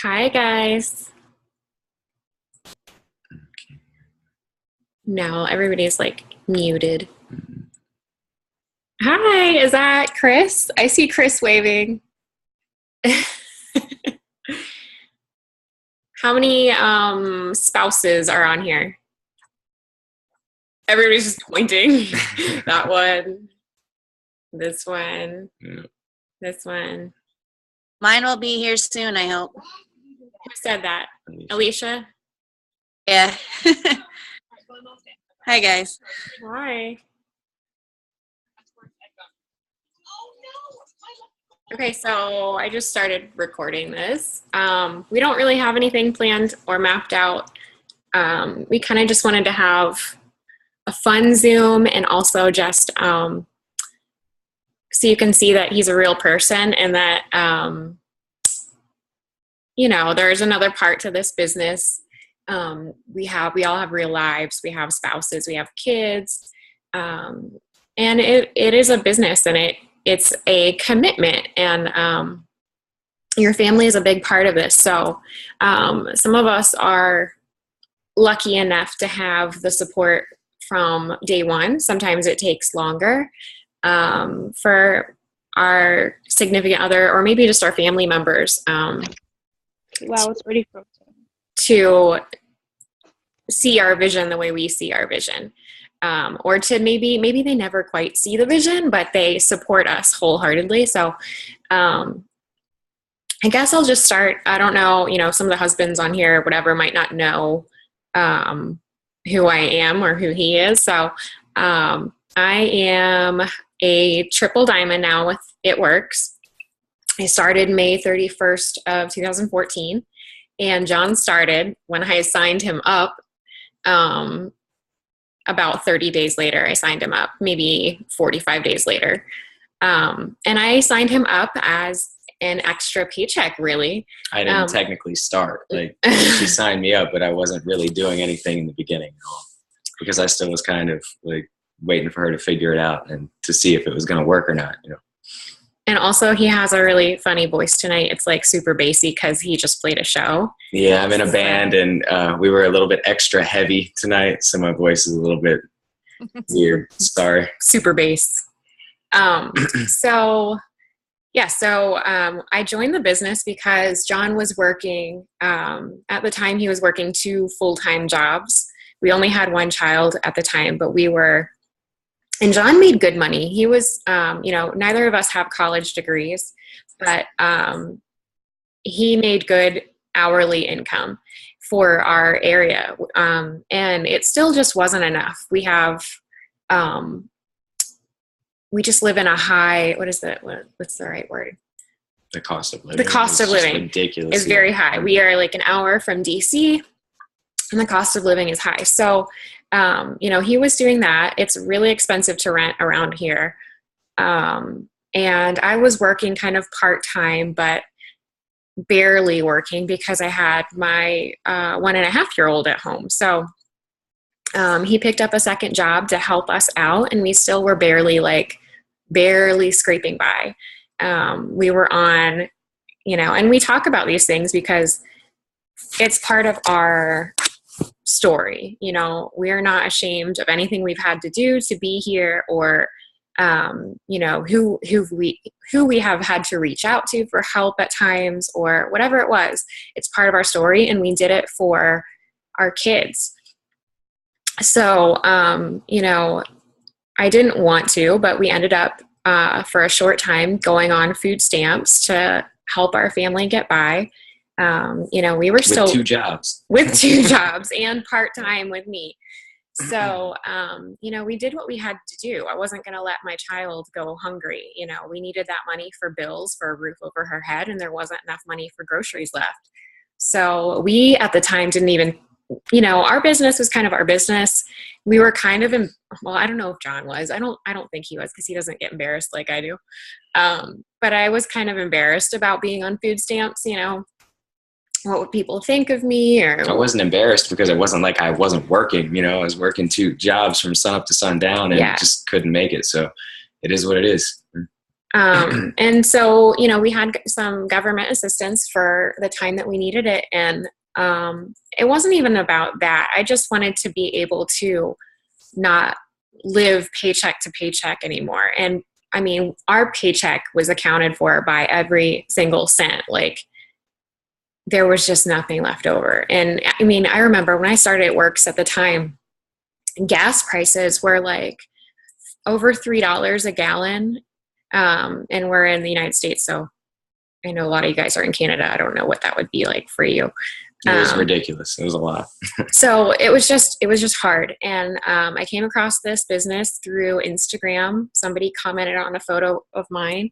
Hi, guys. No, everybody's like muted. Hi, is that Chris? I see Chris waving. How many spouses are on here? Everybody's just pointing. That one, this one, Yeah. this one. Mine will be here soon, I hope. Who said that? Alicia? Yeah. Hi, guys. Hi. Okay, so I just started recording this. We don't really have anything planned or mapped out. We kind of just wanted to have a fun Zoom and also just so you can see that he's a real person and that, there's another part to this business. We all have real lives. We have spouses. We have kids. And it is a business and it's a commitment, and your family is a big part of this. So some of us are lucky enough to have the support from day one. Sometimes it takes longer for our significant other or maybe just our family members Wow, it's pretty frozen. to see our vision the way we see our vision. Or to maybe they never quite see the vision, but they support us wholeheartedly. So I guess I'll just start. I don't know, some of the husbands on here, whatever, might not know who I am or who he is. So I am a triple diamond now with It Works. I started May 31st of 2014, and John started when I signed him up. About 30 days later, I signed him up, maybe 45 days later. And I signed him up as an extra paycheck, really. I didn't technically start. She signed me up, but I wasn't really doing anything in the beginning at all because I still was kind of waiting for her to figure it out and to see if it was going to work or not. And also, he has a really funny voice tonight. It's super bassy because he just played a show. Yeah, I'm in a band, and we were a little bit extra heavy tonight, so my voice is a little bit weird. Sorry. Super bass. So I joined the business because John was working, at the time he was working 2 full-time jobs. We only had 1 child at the time, but and John made good money. He was, neither of us have college degrees, but he made good hourly income for our area. And it still just wasn't enough. We just live in a high, what's the right word? The cost of living. The cost of living ridiculous. Is very high. We are an hour from DC, and the cost of living is high. So, he was doing that. It's really expensive to rent around here. And I was working kind of part-time, but barely working because I had my 1.5-year-old at home. So he picked up a second job to help us out, and we still were barely scraping by. We were on, and we talk about these things because it's part of our story. We're not ashamed of anything we've had to do to be here, or who we have had to reach out to for help at times, or whatever it was. It's part of our story, and we did it for our kids. So I didn't want to, but we ended up for a short time going on food stamps to help our family get by. We were still with 2 jobs. With 2 jobs and part-time with me. So, we did what we had to do. I wasn't going to let my child go hungry. We needed that money for bills, for a roof over her head, and there wasn't enough money for groceries left. So we, at the time, didn't even, our business was kind of our business. We were kind of, I don't know if John was. I don't think he was, because he doesn't get embarrassed like I do. But I was kind of embarrassed about being on food stamps, what would people think of me? Or I wasn't embarrassed because it wasn't like I wasn't working. I was working 2 jobs from sun up to sundown and just couldn't make it. So it is what it is. And so, you know, we had some government assistance for the time that we needed it. And it wasn't even about that. I just wanted to be able to not live paycheck to paycheck anymore. And I mean, our paycheck was accounted for by every single cent. Like, there was just nothing left over. And I mean, I remember when I started at Works at the time, gas prices were like over $3 a gallon. And we're in the United States, so I know a lot of you guys are in Canada. I don't know what that would be like for you. It was ridiculous. It was a lot. So it was just hard. And I came across this business through Instagram. Somebody commented on a photo of mine,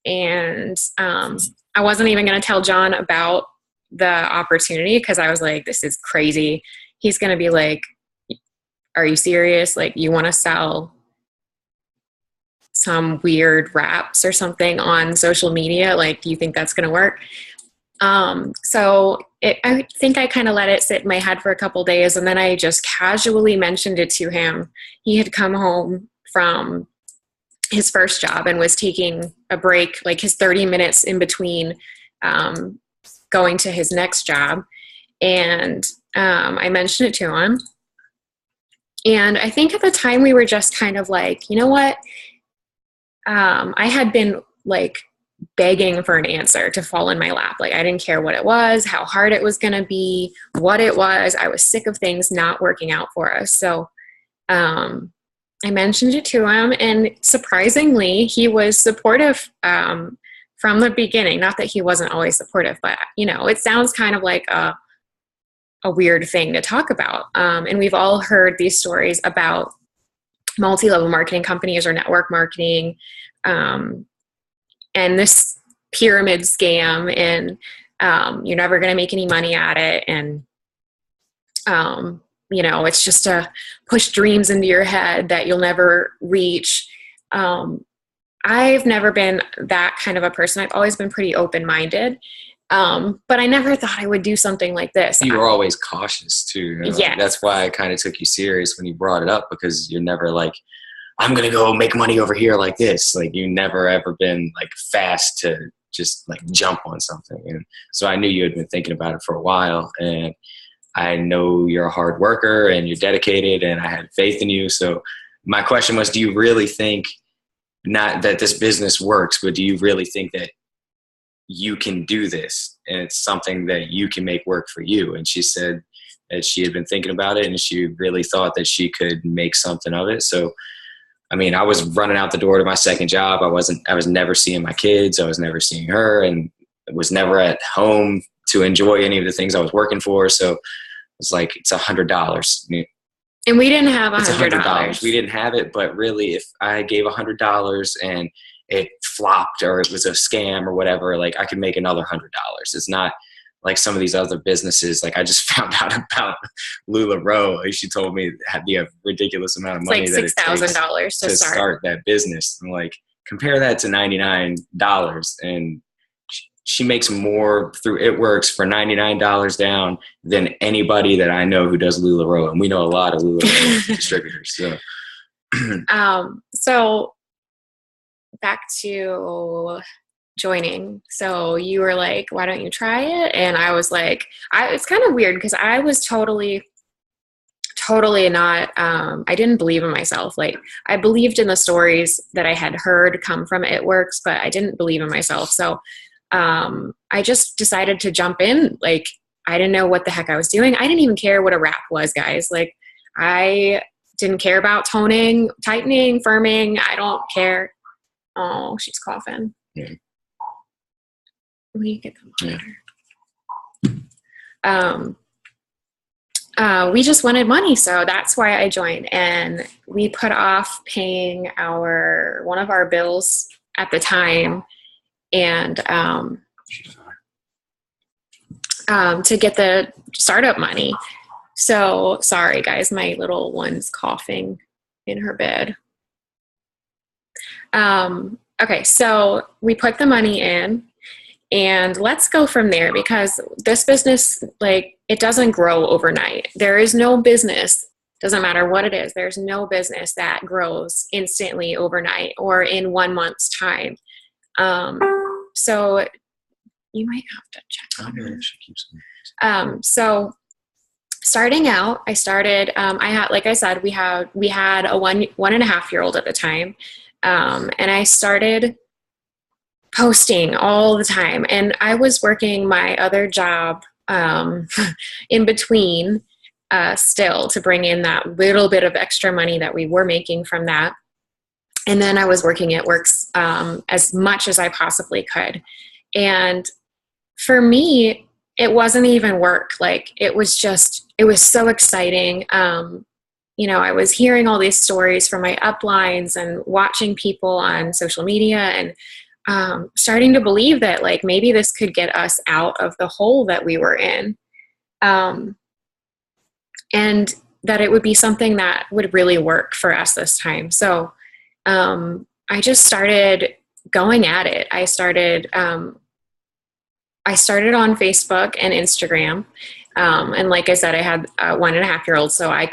and I wasn't even going to tell John about the opportunity because I was like, this is crazy. He's going to be like, are you serious? Like, you want to sell some weird wraps or something on social media? Like, do you think that's going to work? I think I kind of let it sit in my head for a couple days, and then I just casually mentioned it to him. He had come home from his first job and was taking a break, like his 30 minutes in between going to his next job. And I mentioned it to him. And I think at the time we were just kind of like, you know what? I had been like begging for an answer to fall in my lap. Like, I didn't care what it was, how hard it was going to be, what it was. I was sick of things not working out for us. So I mentioned it to him, and surprisingly, he was supportive from the beginning. Not that he wasn't always supportive, but, you know, it sounds kind of like a weird thing to talk about. And we've all heard these stories about multi-level marketing companies or network marketing, and this pyramid scam, and you're never going to make any money at it. And, you know, it's just to push dreams into your head that you'll never reach. I've never been that kind of a person. I've always been pretty open-minded. But I never thought I would do something like this. You were always cautious too. You know? Yeah. That's why I kind of took you serious when you brought it up, because you're never like, I'm going to go make money over here like this. Like, you never ever been like fast to just like jump on something. And so I knew you had been thinking about it for a while, and I know you're a hard worker and you're dedicated, and I had faith in you. So my question was, do you really think, not that this business works, but do you really think that you can do this and it's something that you can make work for you? And she said that she had been thinking about it, and she really thought that she could make something of it. So, I mean, I was running out the door to my second job. I was never seeing my kids. I was never seeing her, and was never at home to enjoy any of the things I was working for. So it's like, it's $100. And we didn't have $100. We didn't have it, but really, if I gave $100 and it flopped or it was a scam or whatever, like, I could make another $100. It's not like some of these other businesses. Like, I just found out about LuLaRoe. She told me had the ridiculous amount of money, like that it takes $6,000 to start that business. I'm like, compare that to $99, and she makes more through It Works for $99 down than anybody that I know who does LuLaRoe. And we know a lot of LuLaRoe distributors. So. So back to joining. So you were like, why don't you try it? And I was like, it's kind of weird because I was totally not, I didn't believe in myself. Like, I believed in the stories that I had heard come from It Works, but I didn't believe in myself. So I just decided to jump in. Like, I didn't know what the heck I was doing. I didn't even care what a wrap was, guys. Like, I didn't care about toning, tightening, firming. I don't care. Oh, she's coughing. Yeah. We get the water. We just wanted money, so that's why I joined. And we put off paying one of our bills at the time, and to get the startup money. So sorry, guys, my little one's coughing in her bed. Okay, so we put the money in, and let's go from there, because this business, like, it doesn't grow overnight. There is no business Doesn't matter what it is. There's no business that grows instantly overnight or in 1 month's time. So you might have to check. So starting out, I started, I had, like I said, we had a 1.5-year-old at the time. And I started posting all the time, and I was working my other job, in between, still to bring in that little bit of extra money that we were making from that. And then I was working at Works, as much as I possibly could. And for me, it wasn't even work. Like, it was so exciting. I was hearing all these stories from my uplines and watching people on social media, and starting to believe that, like, maybe this could get us out of the hole that we were in. And that it would be something that would really work for us this time. So I just started going at it. I started on Facebook and Instagram. And like I said, I had a 1.5-year-old, so I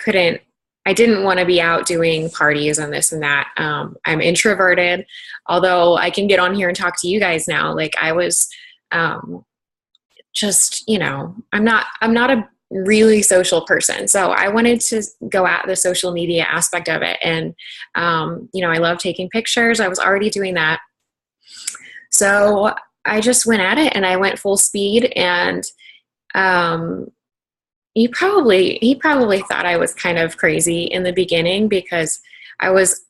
didn't want to be out doing parties and this and that. I'm introverted, although I can get on here and talk to you guys now. Like, I was I'm not a really social person. So I wanted to go at the social media aspect of it. And, I love taking pictures. I was already doing that. So I just went at it, and I went full speed. And he probably thought I was kind of crazy in the beginning, because I was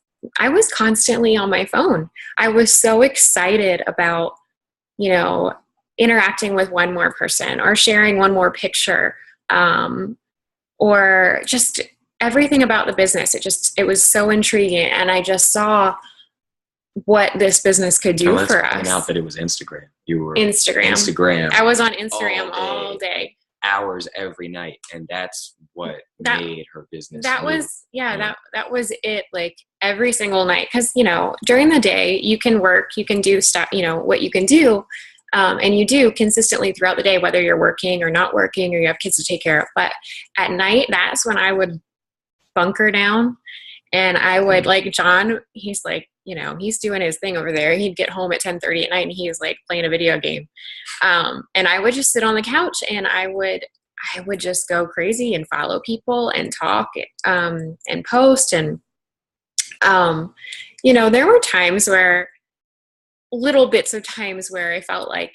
constantly on my phone. I was so excited about, interacting with one more person or sharing one more picture, or just everything about the business. It was so intriguing. And I just saw what this business could do for us. Point out that it was Instagram. You were Instagram. I was on Instagram all day. Hours every night, and that's what made her business. That was it. Like, every single night, because during the day you can work, you can do stuff, what you can do, and you do consistently throughout the day, whether you're working or not working, or you have kids to take care of. But at night, that's when I would bunker down, and I would, like John, he's like, he's doing his thing over there. He'd get home at 10:30 at night, and he's like playing a video game. And I would just sit on the couch, and I would just go crazy and follow people and talk, and post. And, there were little bits of times where I felt like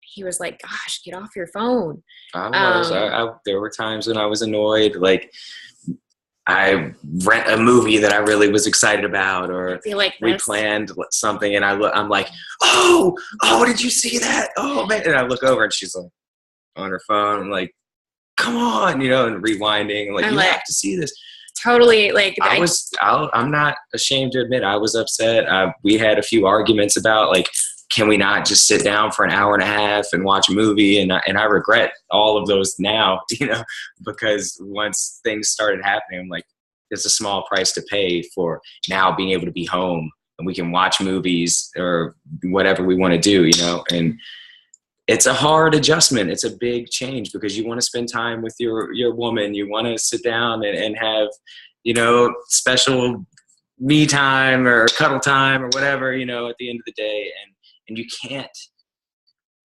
he was like, gosh, get off your phone. There were times when I was annoyed. Like, I rent a movie that I really was excited about, or we planned something, and I'm like, oh, did you see that? Oh man. And I look over, and she's like on her phone. I'm like, come on, and rewinding. Like, you have to see this. Totally. Like, I'm not ashamed to admit I was upset. We had a few arguments about, like, can we not just sit down for an hour and a half and watch a movie? And I regret all of those now, because once things started happening, I'm like, it's a small price to pay for now being able to be home, and we can watch movies or whatever we want to do, and it's a hard adjustment. It's a big change, because you want to spend time with your woman. You want to sit down and have, special me time or cuddle time or whatever, at the end of the day. And you can't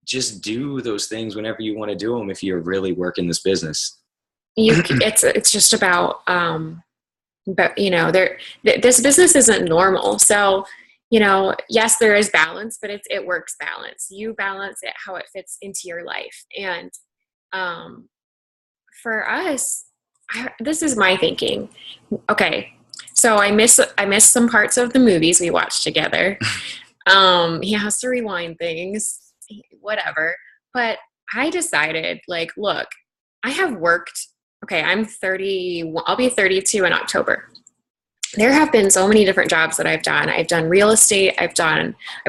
just do those things whenever you want to do them if you're really working this business. It's just about, but this business isn't normal. So, yes, there is balance, but it works balance. You balance it how it fits into your life. And for us, this is my thinking. Okay, so I miss some parts of the movies we watched together. He has to rewind things, whatever. But I decided, like, look, I have worked. Okay, I'm 30. I'll be 32 in October. There have been so many different jobs that I've done. I've done real estate. I've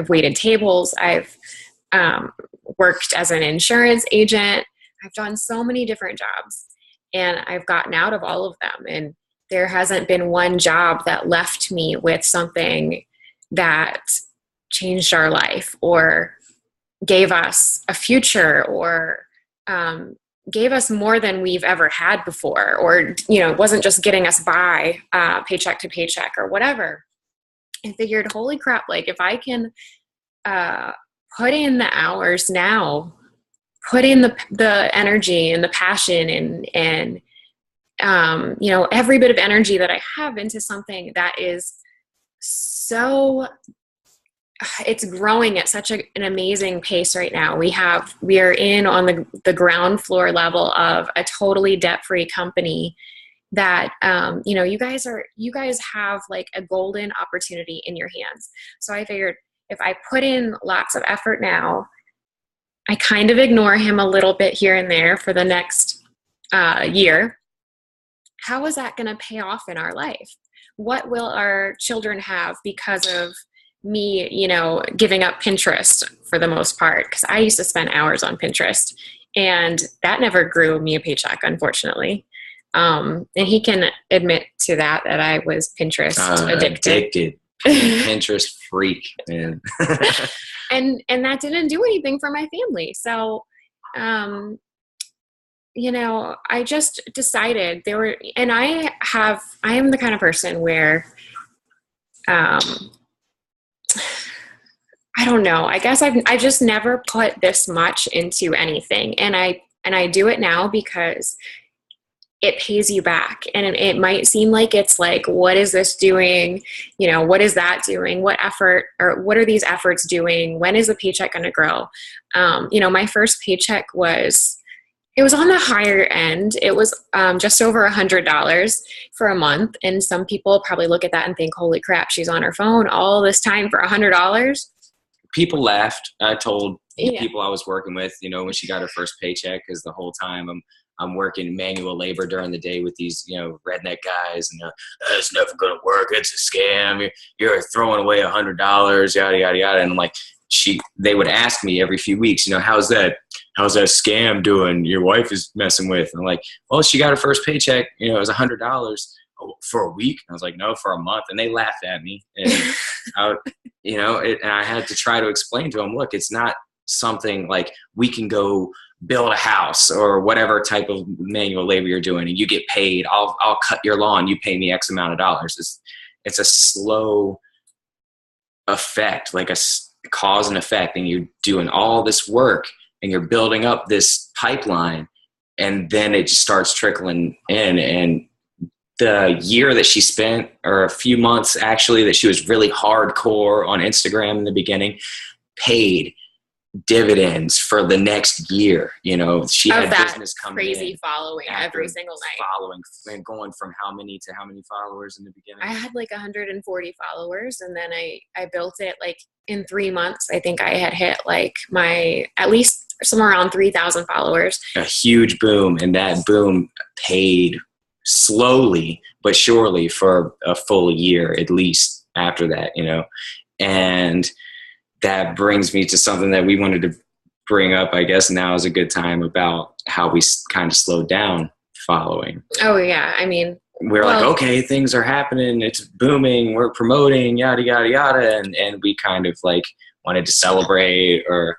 waited tables. I've worked as an insurance agent. I've done so many different jobs, and I've gotten out of all of them. And there hasn't been one job that left me with something that changed our life or gave us a future or gave us more than we've ever had before, or, it wasn't just getting us by paycheck to paycheck or whatever. I figured, holy crap, like if I can put in the hours now, put in the energy and the passion and every bit of energy that I have into something that is so, it's growing at such an amazing pace right now. We are in on the ground floor level of a totally debt-free company that, you guys have like a golden opportunity in your hands. So I figured if I put in lots of effort now, I kind of ignore him a little bit here and there for the next year, how is that going to pay off in our life? What will our children have because of me, giving up Pinterest for the most part? Because I used to spend hours on Pinterest, and that never grew me a paycheck, unfortunately. And he can admit to that I was Pinterest addicted. Pinterest freak, man. and that didn't do anything for my family. So, I just decided I am the kind of person where, I don't know, I guess I just never put this much into anything. And I do it now because it pays you back. And it might seem like it's like, what is this doing? What is that doing? What effort, or what are these efforts doing? When is the paycheck going to grow? My first paycheck was on the higher end. It was just over $100 for a month. And some people probably look at that and think, holy crap, she's on her phone all this time for $100. People laughed. I told the people I was working with, when she got her first paycheck, because the whole time I'm working manual labor during the day with these, redneck guys, and it's never going to work. It's a scam. You're throwing away $100, yada, yada, yada. And I'm like, they would ask me every few weeks, how's that scam doing? Your wife is messing with. And I'm like, well, she got her first paycheck. It was $100 for a week. I was like, no, for a month. And they laughed at me. And and I had to try to explain to them, look, it's not something like we can go build a house or whatever type of manual labor you're doing, and you get paid. I'll cut your lawn. You pay me X amount of dollars. It's a slow effect, like a cause and effect, and you're doing all this work and you're building up this pipeline, and then it just starts trickling in. And the year that she spent, or a few months actually, that she was really hardcore on Instagram in the beginning, paid dividends for the next year. She had business coming crazy following every single night, following, and going from how many to how many followers in the beginning. I had like 140 followers, and then I built it like in 3 months. I think I had hit like my at least somewhere around 3,000 followers. A huge boom, and that boom paid slowly but surely for a full year at least after that. And that brings me to something that we wanted to bring up. I guess now is a good time about how we kind of slowed down following. Oh yeah. I mean, we're like, okay, things are happening. It's booming. We're promoting, yada, yada, yada. And we kind of like wanted to celebrate or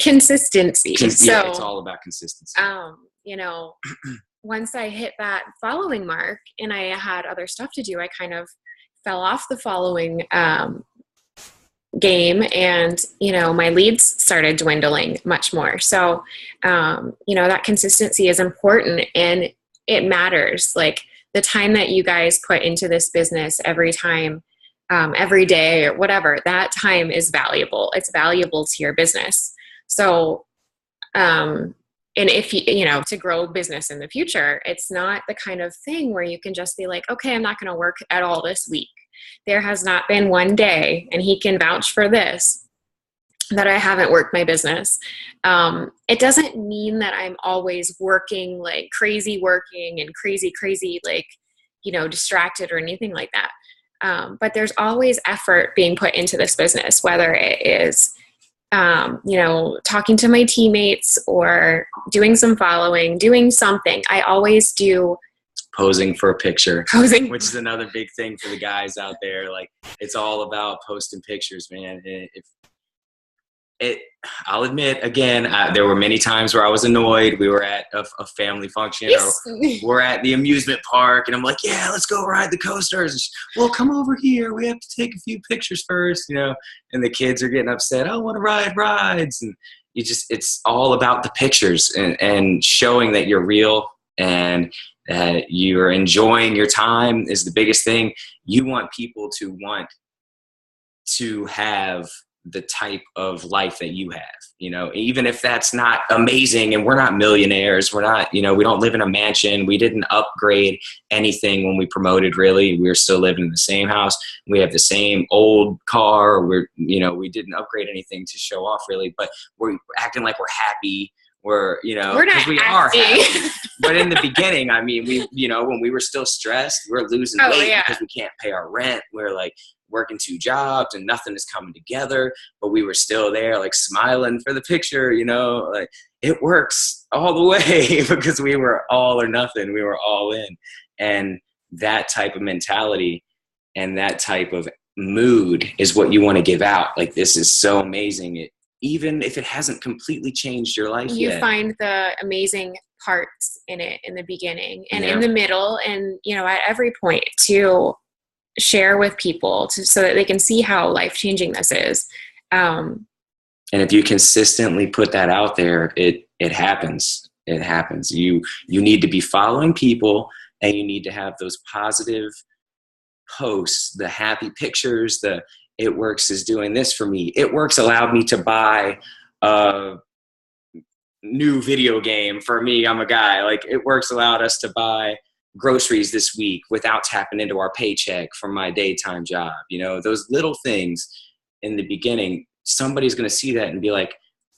consistency. Yeah, it's all about consistency. Once I hit that following mark and I had other stuff to do, I kind of fell off the following game, and my leads started dwindling much more. So that consistency is important, and it matters. Like the time that you guys put into this business every time, every day or whatever, that time is valuable. It's valuable to your business. So and if to grow business in the future, it's not the kind of thing where you can just be like, okay, I'm not going to work at all this week. There has not been one day, and he can vouch for this, that I haven't worked my business. It doesn't mean that I'm always working like crazy working and crazy, like, distracted or anything like that. But there's always effort being put into this business, whether it is, talking to my teammates or doing some following, doing something. I always do. Posing for a picture, which is another big thing for the guys out there. Like, it's all about posting pictures, man. I'll admit, again, there were many times where I was annoyed. We were at a family function, or we're at the amusement park, and I'm like, yeah, let's go ride the coasters. And well, come over here. We have to take a few pictures first, and the kids are getting upset. I want to ride rides. And it's all about the pictures and showing that you're real and that you're enjoying your time is the biggest thing. You want people to want to have the type of life that you have, even if that's not amazing and we're not millionaires, we're not, we don't live in a mansion. We didn't upgrade anything when we promoted, really. We're still living in the same house. We have the same old car. We didn't upgrade anything to show off, really, but we're acting like we're happy. We're not, we are happy. But in the beginning, I mean, when we were still stressed, we're losing weight because we can't pay our rent. We're like working 2 jobs and nothing is coming together, but we were still there, like smiling for the picture, like it works all the way because we were all or nothing. We were all in. And that type of mentality and that type of mood is what you want to give out. Like, this is so amazing. Even if it hasn't completely changed your life you yet. Find the amazing parts in it in the beginning and in the middle and, at every point to share with people so that they can see how life-changing this is. And if you consistently put that out there, it happens. It happens. You need to be following people, and you need to have those positive posts, the happy pictures, It Works is doing this for me. It Works allowed me to buy a new video game for me. I'm a guy. Like, It Works allowed us to buy groceries this week without tapping into our paycheck from my daytime job. Those little things in the beginning, somebody's going to see that and be like,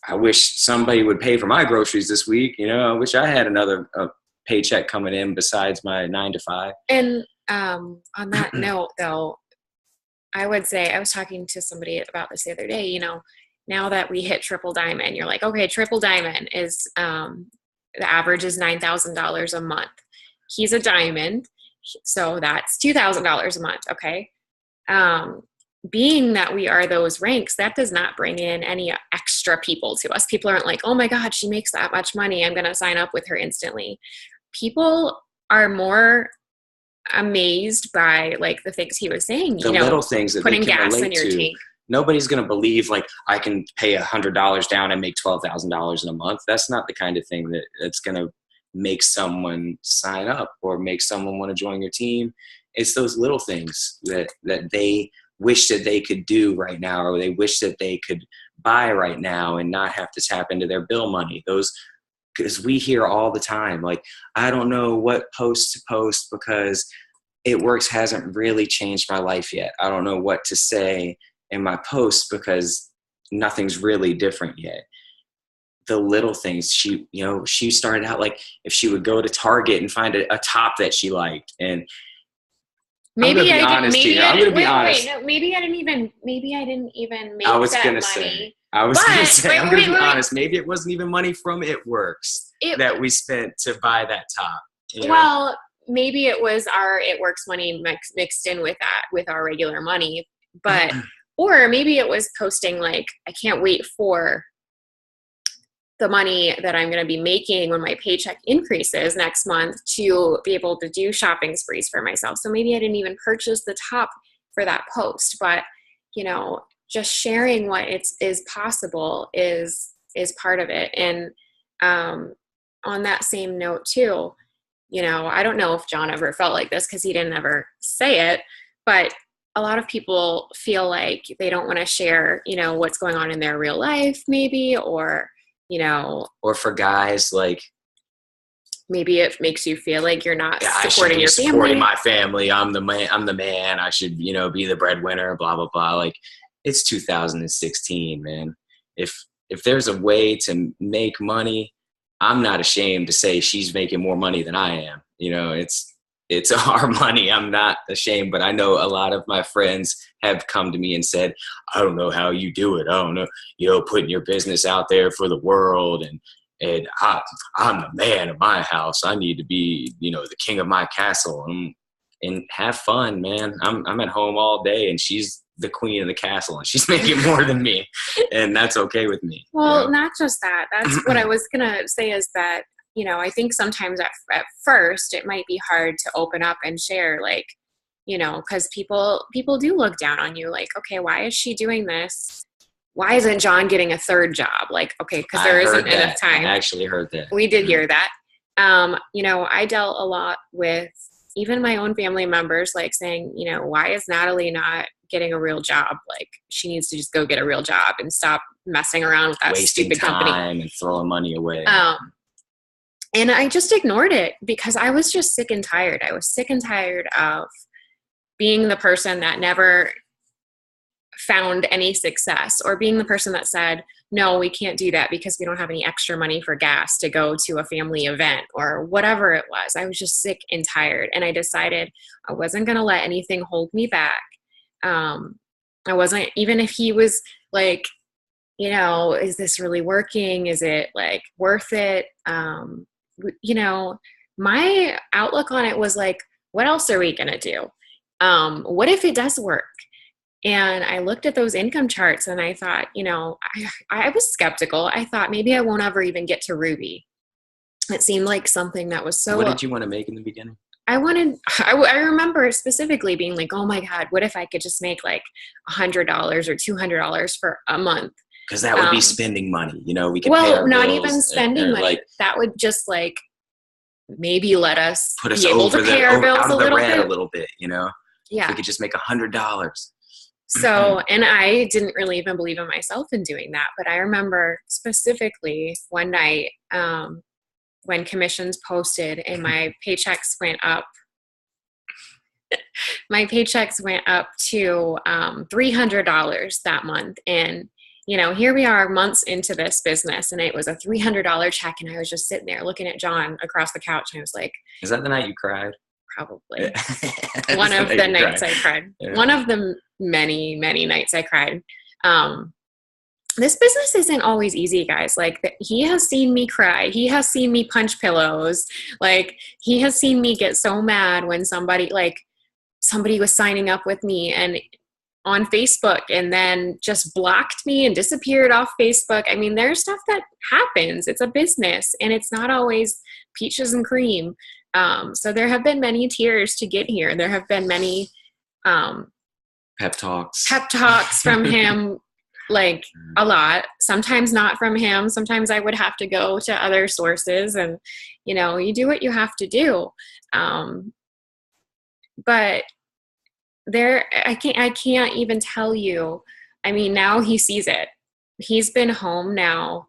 I wish somebody would pay for my groceries this week. I wish I had another paycheck coming in besides my 9 to 5. And on that note, though, I would say, I was talking to somebody about this the other day, now that we hit triple diamond, you're like, okay, triple diamond is, the average is $9,000 a month. He's a diamond, so that's $2,000 a month, okay? Being that we are those ranks, that does not bring in any extra people to us. People aren't like, oh my God, she makes that much money, I'm going to sign up with her instantly. People are more amazed by, like, the things he was saying, the little things that putting they can gas relate in your to. tank. Nobody's going to believe, like, I can pay $100 down and make $12,000 in a month. That's not the kind of thing that's going to make someone sign up or make someone want to join your team. It's those little things that they wish that they could do right now, or they wish that they could buy right now and not have to tap into their bill money. Because we hear all the time, like, I don't know what post to post because It Works hasn't really changed my life yet. I don't know what to say in my post because nothing's really different yet. The little things, she started out, like, if she would go to Target and find a top that she liked, and Maybe I'm going to be honest. No, maybe I didn't even make I was that gonna money. say, I'm going to be honest. Maybe it wasn't even money from It Works that we spent to buy that top. Well, maybe it was our It Works money mixed in with that, with our regular money. But, or maybe it was posting, like, I can't wait for the money that I'm going to be making when my paycheck increases next month to be able to do shopping sprees for myself. So maybe I didn't even purchase the top for that post, but, just sharing what is possible is part of it. And on that same note too, I don't know if John ever felt like this because he didn't ever say it, but a lot of people feel like they don't want to share, what's going on in their real life, maybe, or for guys, like, maybe it makes you feel like you're not supporting your supporting family. my family. I'm the man. I should, be the breadwinner, blah, blah, blah. Like, it's 2016, man. If there's a way to make money, I'm not ashamed to say she's making more money than I am. It's our money. I'm not ashamed, but I know a lot of my friends have come to me and said, I don't know how you do it. I don't know, putting your business out there for the world. And I'm the man of my house. I need to be, the king of my castle and have fun, man. I'm at home all day and she's the queen of the castle and she's making more than me, and that's okay with me. Well, not just that. That's what I was going to say is that, I think sometimes at first it might be hard to open up and share, like, because people do look down on you, like, okay, why is she doing this? Why isn't John getting a third job? Like, okay, because there isn't enough time. I actually heard that. We did hear that. I dealt a lot with even my own family members, like saying, why is Natalie not getting a real job? Like, she needs to just go get a real job and stop messing around with that wasting stupid time company and throwing money away. And I just ignored it because I was just sick and tired. I was sick and tired of being the person that never found any success, or being the person that said, no, we can't do that because we don't have any extra money for gas to go to a family event, or whatever it was. I was just sick and tired. And I decided I wasn't going to let anything hold me back. I wasn't, even if he was like, is this really working? Is it like worth it? My outlook on it was like, what else are we going to do? What if it does work? And I looked at those income charts and I thought, I was skeptical. I thought maybe I won't ever even get to Ruby. It seemed like something that was so. What did you want to make in the beginning? I remember specifically being like, oh my God, what if I could just make like $100 or $200 for a month? Because that would be spending money. We could well, pay our not bills even spending money. like, that would just like maybe let us put us be able over to pay our bills out a of the little red bit. a little bit. Yeah. If we could just make $100. So, and I didn't really even believe in myself in doing that. But I remember specifically one night when commissions posted and my paychecks went up. My paychecks went up to $300 that month. And, here we are months into this business, and it was a $300 check. And I was just sitting there looking at John across the couch. And I was like, is that the night you cried? Probably. One of the nights I cried. Yeah. One of the many, many nights I cried. This business isn't always easy, guys. Like, he has seen me cry. He has seen me punch pillows. Like, he has seen me get so mad when somebody was signing up with me and on Facebook and then just blocked me and disappeared off Facebook. I mean, there's stuff that happens. It's a business and it's not always peaches and cream. So there have been many tears to get here. There have been many pep talks from him, like a lot. Sometimes not from him. Sometimes I would have to go to other sources, and you do what you have to do. But I can't even tell you. I mean, now he sees it. He's been home now.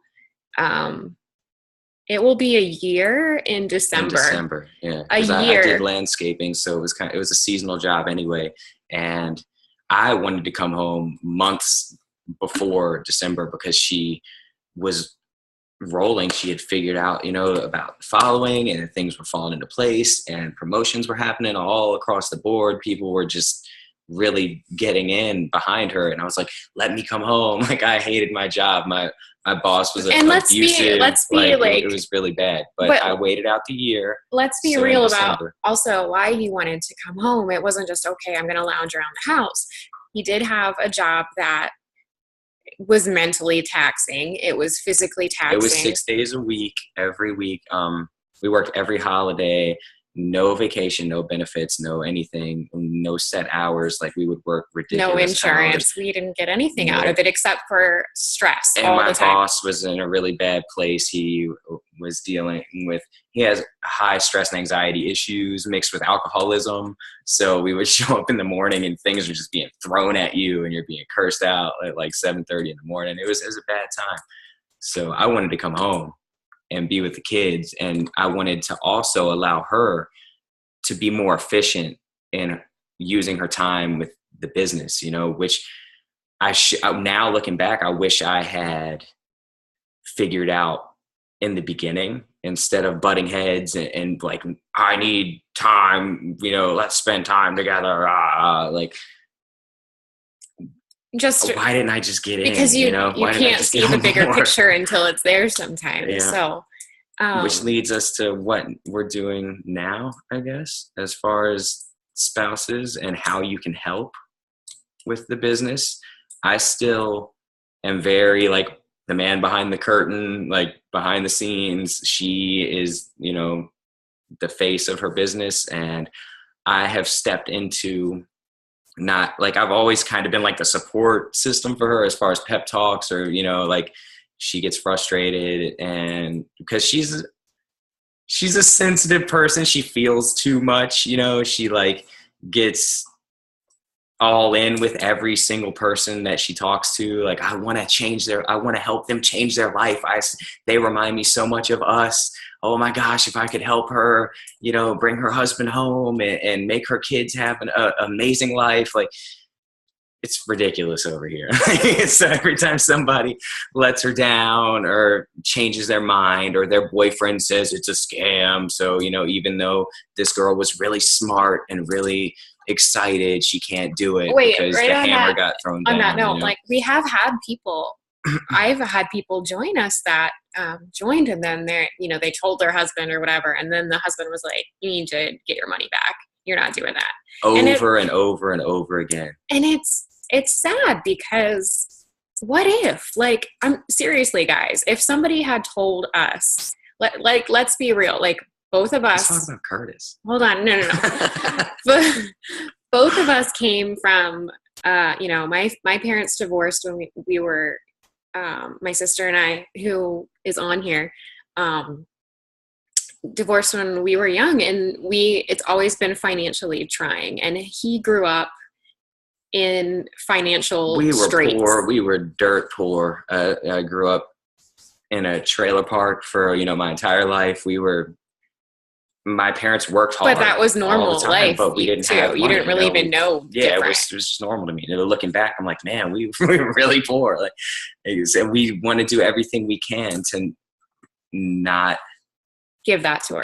It will be a year in December. Yeah. A year. I did landscaping, so it was a seasonal job anyway. And I wanted to come home months before December because she was rolling. She had figured out, about following, and things were falling into place, and promotions were happening all across the board. People were just really getting in behind her. And I was like, let me come home. Like, I hated my job. My boss was abusive. Let's be like, it was really bad. But I waited out the year. Let's be real about also why he wanted to come home. It wasn't just, okay, I'm going to lounge around the house. He did have a job that was mentally taxing. It was physically taxing. It was 6 days a week, every week. We worked every holiday. No vacation, no benefits, no anything, no set hours. Like, we would work ridiculous no insurance. hours. We didn't get anything out of it except for stress. And all my the time. boss was in a really bad place. He has high stress and anxiety issues mixed with alcoholism. So we would show up in the morning and things are just being thrown at you and you're being cursed out at like 7:30 in the morning. It was a bad time. So I wanted to come home and be with the kids. And I wanted to also allow her to be more efficient in using her time with the business, which now looking back, I wish I had figured out in the beginning instead of butting heads and like, I need time, let's spend time together. Why didn't I just get in? Because you can't see the bigger picture until it's there sometimes. Yeah. So, which leads us to what we're doing now, I guess, as far as spouses and how you can help. with the business. I still am very like the man behind the curtain, like behind the scenes. She is, you know, the face of her business, and I have stepped into, not like, I've always kind of been like the support system for her as far as pep talks, or, you know, like she gets frustrated, and because she's a sensitive person, she feels too much, you know, she like gets all in with every single person that she talks to. Like, I want to help them change their life. They remind me so much of us. Oh my gosh, if I could help her, you know, bring her husband home and make her kids have an amazing life. Like, it's ridiculous over here. So every time somebody lets her down or changes their mind, or their boyfriend says it's a scam. So, you know, even though this girl was really smart and really excited, she can't do it because right, the hammer got thrown down. On that note, you know? like, we have had people, I've had people join us that joined, and then they told their husband or whatever, and then the husband was like, you need to get your money back. You're not doing that. Over and over and over again. And it's sad, because what if, like, I'm seriously, guys, if somebody had told us, let's be real, like, both of us. Let's talk about Curtis. Hold on. No. But both of us came from, my parents divorced when we were, my sister and I, who is on here, divorced when we were young, and it's always been financially trying. And he grew up in financial straits. Poor. We were dirt poor. I grew up in a trailer park for, my entire life. My parents worked hard. But that was normal life. But we didn't have money, you didn't really even know. Yeah, it was just normal to me. And looking back, I'm like, man, we were really poor. Like, and we want to do everything we can to not give that to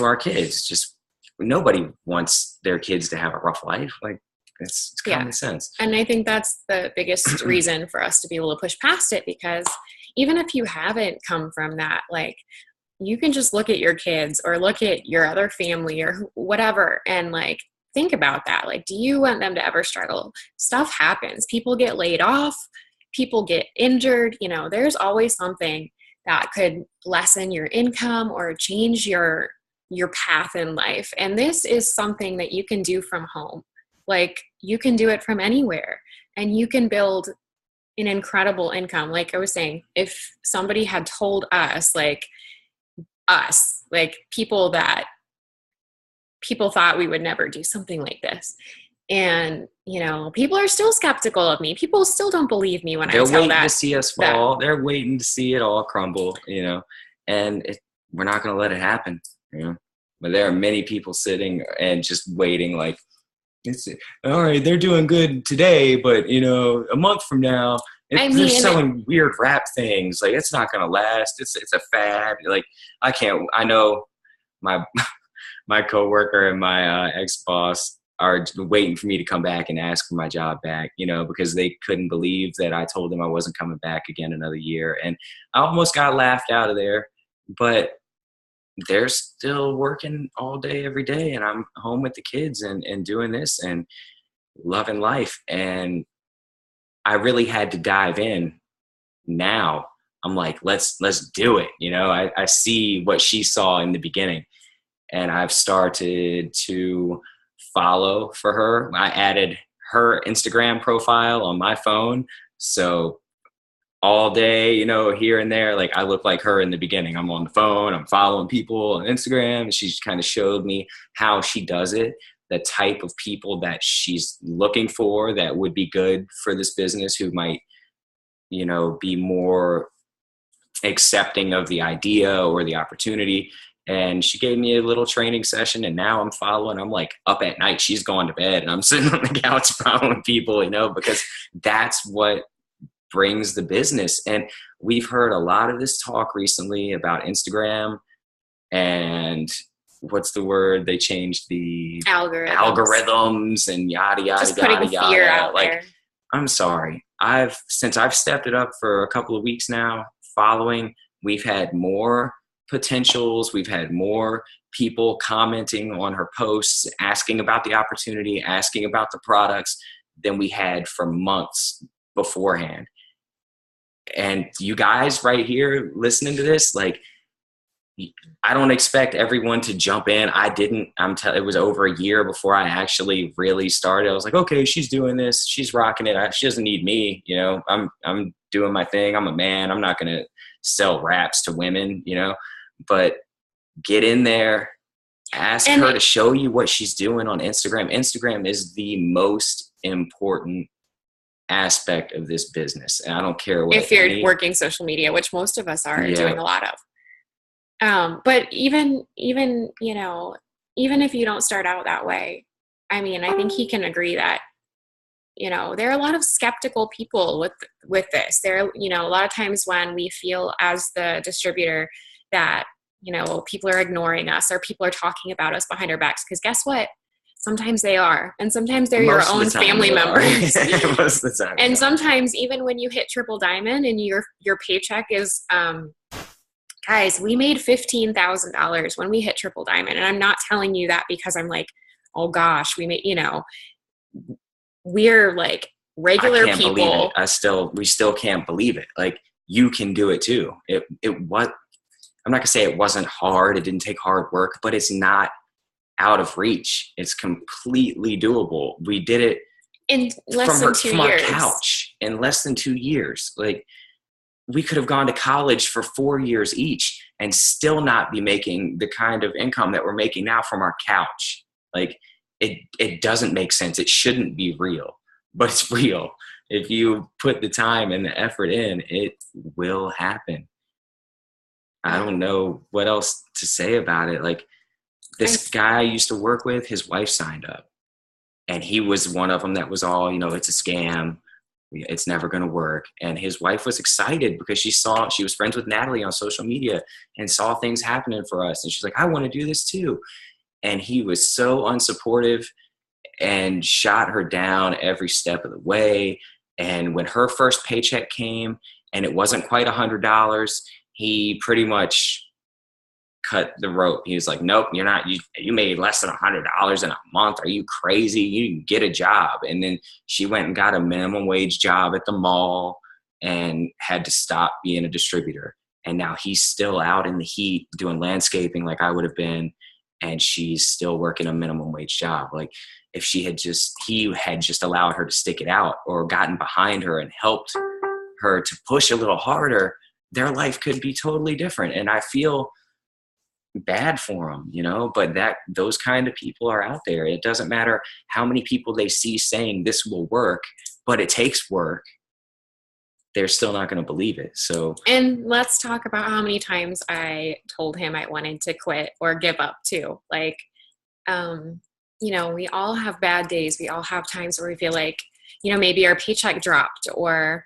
our kids. Just nobody wants their kids to have a rough life. Like, it's common sense. And I think that's the biggest reason for us to be able to push past it, because even if you haven't come from that, like, you can just look at your kids or look at your other family or whatever, and like, think about that. Like, do you want them to ever struggle? Stuff happens. People get laid off. People get injured. There's always something that could lessen your income or change your path in life. And this is something that you can do from home. Like, you can do it from anywhere, and you can build an incredible income. Like I was saying, if somebody had told us, people that people thought we would never do something like this. And, people are still skeptical of me. People still don't believe me when I tell that. They're waiting to see us fall. They're waiting to see it all crumble, and we're not going to let it happen, But there are many people sitting and just waiting, like, it's all right, they're doing good today, but, a month from now, they're selling weird rap things. Like, it's not going to last. It's a fad. Like, I know my coworker and my ex-boss are waiting for me to come back and ask for my job back, because they couldn't believe that I told them I wasn't coming back again another year. And I almost got laughed out of there, but they're still working all day, every day. And I'm home with the kids and doing this and loving life. And I really had to dive in. Now I'm like, let's do it. I see what she saw in the beginning, and I've started to follow for her. I added her Instagram profile on my phone. So all day, here and there, like, I look like her in the beginning. I'm on the phone, I'm following people on Instagram, and she kind of showed me how she does it, the type of people that she's looking for that would be good for this business, who might, be more accepting of the idea or the opportunity. And she gave me a little training session, and now I'm following. I'm like up at night. She's going to bed, and I'm sitting on the couch following people, because that's what brings the business. And we've heard a lot of this talk recently about Instagram and what's the word? They changed the algorithms and yada, yada, just putting yada, fear yada. out Like, there. I'm sorry. Since I've stepped it up for a couple of weeks now, following, we've had more potentials. We've had more people commenting on her posts, asking about the opportunity, asking about the products. than we had for months beforehand. And you guys right here listening to this, like, I don't expect everyone to jump in. I didn't. It was over a year before I actually really started. I was like, okay, she's doing this. She's rocking it. She doesn't need me. You know, I'm doing my thing. I'm a man. I'm not going to sell wraps to women, you know, but get in there, ask her to show you what she's doing on Instagram. Instagram is the most important aspect of this business. And I don't care what. If you're working social media, which most of us are doing a lot of. But even, you know, even if you don't start out that way, I mean, I think he can agree that, you know, there are a lot of skeptical people with this. There, you know, a lot of times when we feel as the distributor that, you know, people are ignoring us or people are talking about us behind our backs, because guess what? Sometimes they are. And sometimes they're your own family members. Most of the time. And sometimes even when you hit triple diamond and your paycheck is, guys, we made $15,000 when we hit triple diamond. And I'm not telling you that because I'm like, oh gosh, we made, you know, we're like regular people. Believe it. We still can't believe it. Like, you can do it too. It was, I'm not gonna say it wasn't hard. It didn't take hard work, but it's not out of reach. It's completely doable. We did it in less than 2 years. From our couch in less than 2 years. Like, we could have gone to college for 4 years each and still not be making the kind of income that we're making now from our couch. Like, it doesn't make sense. It shouldn't be real, but it's real. If you put the time and the effort in, it will happen. I don't know what else to say about it. Like, this guy I used to work with, his wife signed up, and he was one of them that was all, you know, it's a scam. It's never going to work. And his wife was excited because she was friends with Natalie on social media and saw things happening for us. And she's like, I want to do this too. And he was so unsupportive and shot her down every step of the way. And when her first paycheck came and it wasn't quite $100, he pretty much cut the rope. He was like, nope, you're not, you made less than $100 in a month. Are you crazy? You get a job. And then she went and got a minimum wage job at the mall and had to stop being a distributor. And now he's still out in the heat doing landscaping like I would have been. And she's still working a minimum wage job. Like, if he had just allowed her to stick it out or gotten behind her and helped her to push a little harder, their life could be totally different. And I feel bad for them, you know, but those kind of people are out there. It doesn't matter how many people they see saying this will work, but it takes work. They're still not going to believe it. So, and let's talk about how many times I told him I wanted to quit or give up too. Like, you know, we all have bad days. We all have times where we feel like, you know, maybe our paycheck dropped or,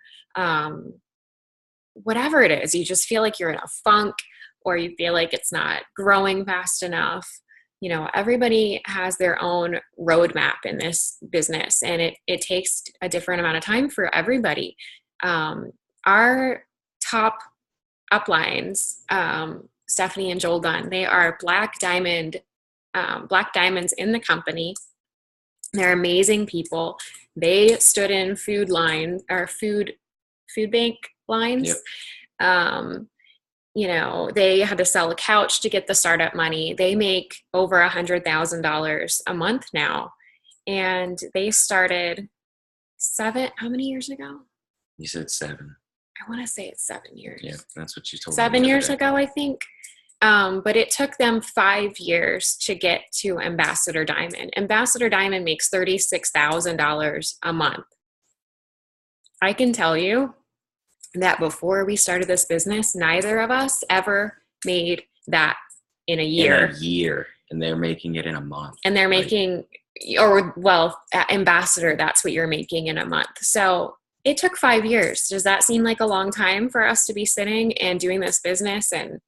whatever it is, you just feel like you're in a funk, or you feel like it's not growing fast enough. You know, everybody has their own roadmap in this business, and it takes a different amount of time for everybody. Our top uplines, Stephanie and Joel Dunn, they are black diamonds in the company. They're amazing people. They stood in food bank lines. Yep. You know, they had to sell a couch to get the startup money. They make over $100,000 a month now. And they started how many years ago? You said 7. I want to say it's 7 years. Yeah, that's what you told me. 7 years ago, I think. But it took them 5 years to get to Ambassador Diamond. Ambassador Diamond makes $36,000 a month. I can tell you that before we started this business, neither of us ever made that in a year. And they're making it in a month. And they're making, at Ambassador, that's what you're making in a month. So it took 5 years. Does that seem like a long time for us to be sitting and doing this business and,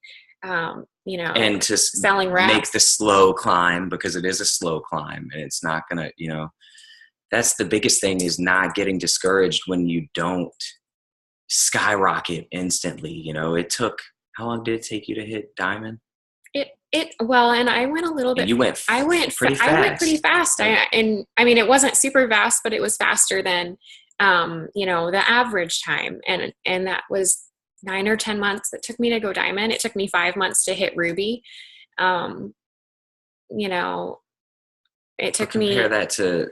you know, and to selling wraps? Make the slow climb, because it is a slow climb, and it's not going to, you know, that's the biggest thing, is not getting discouraged when you don't skyrocket instantly. You know, how long did it take you to hit diamond? Well, and I went a little And bit. you went pretty fast. I went pretty fast. I mean, it wasn't super fast, but it was faster than, the average time. And that was 9 or 10 months. It took me to go diamond. It took me 5 months to hit ruby. Um, you know, it took compare me. that to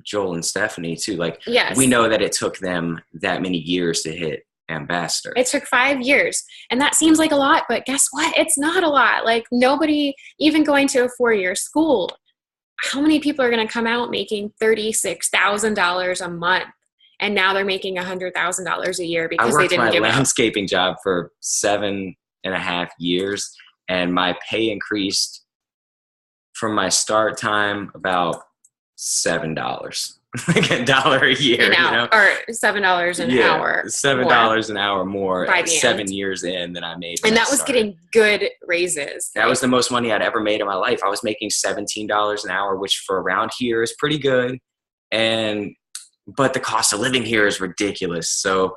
Joel and Stephanie too. Like, Yes. we know that it took them that many years to hit ambassador. It took 5 years, and that seems like a lot, but guess what? It's not a lot. Like, nobody, even going to a 4-year school, how many people are going to come out making $36,000 a month, and now they're making $100,000 a year because they didn't give I worked my up? landscaping job for 7.5 years, and my pay increased from my start time about $7. Like $1 a year, or $7 an hour. $7 an hour more by the 7 end. years in than I made. And that was getting good raises. That was the most money I'd ever made in my life. I was making $17 an hour, which for around here is pretty good. But the cost of living here is ridiculous. So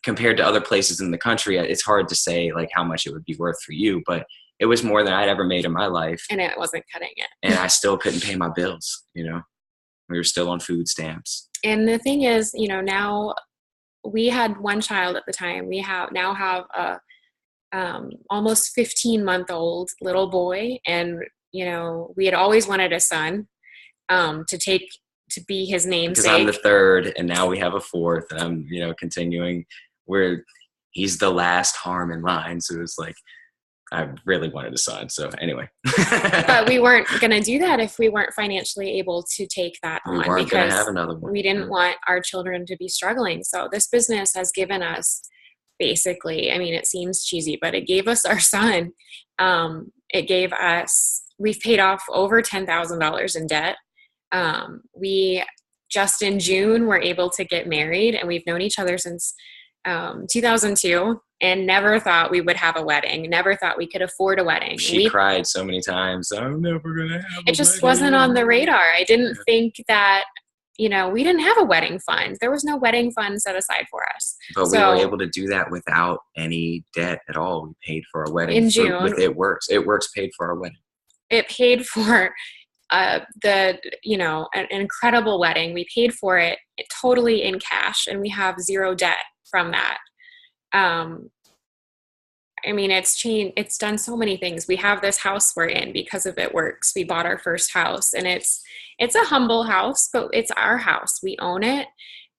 compared to other places in the country, it's hard to say like how much it would be worth for you, but it was more than I'd ever made in my life. And it wasn't cutting it. And I still couldn't pay my bills, We were still on food stamps. And the thing is, now we had one child at the time. We now have a almost 15-month-old little boy, and we had always wanted a son to be his namesake. Because I'm the third, and now we have a fourth, and I'm continuing where he's the last Harmon line. So it was like I really wanted a son. So anyway. But we weren't going to do that if we weren't financially able to take that on. We weren't going to have another one. We didn't want our children to be struggling. So this business has given us basically, I mean, it seems cheesy, but it gave us our son. We've paid off over $10,000 in debt. We just in June were able to get married, and we've known each other since 2002, and never thought we would have a wedding. Never thought we could afford a wedding. She cried so many times. I'm never going to have it just wasn't on the radar. I didn't think that, we didn't have a wedding fund. There was no wedding fund set aside for us. But we were able to do that without any debt at all. We paid for our wedding. In June. It Works paid for our wedding. It paid for an incredible wedding. We paid for it totally in cash, and we have zero debt from that. I mean, it's done so many things. We have this house we're in because of It Works. We bought our first house, and it's a humble house, but it's our house. We own it,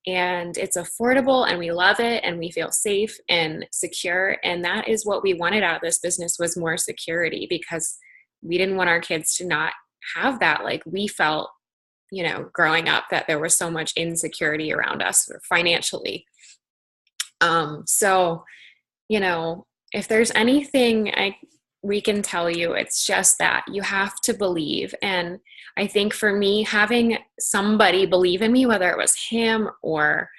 and it's affordable, and we love it, and we feel safe and secure. And that is what we wanted out of this business, was more security, because we didn't want our kids to not have that. Like, we felt, growing up, that there was so much insecurity around us financially. So, if there's anything we can tell you, it's just that you have to believe. And I think for me, having somebody believe in me, whether it was him or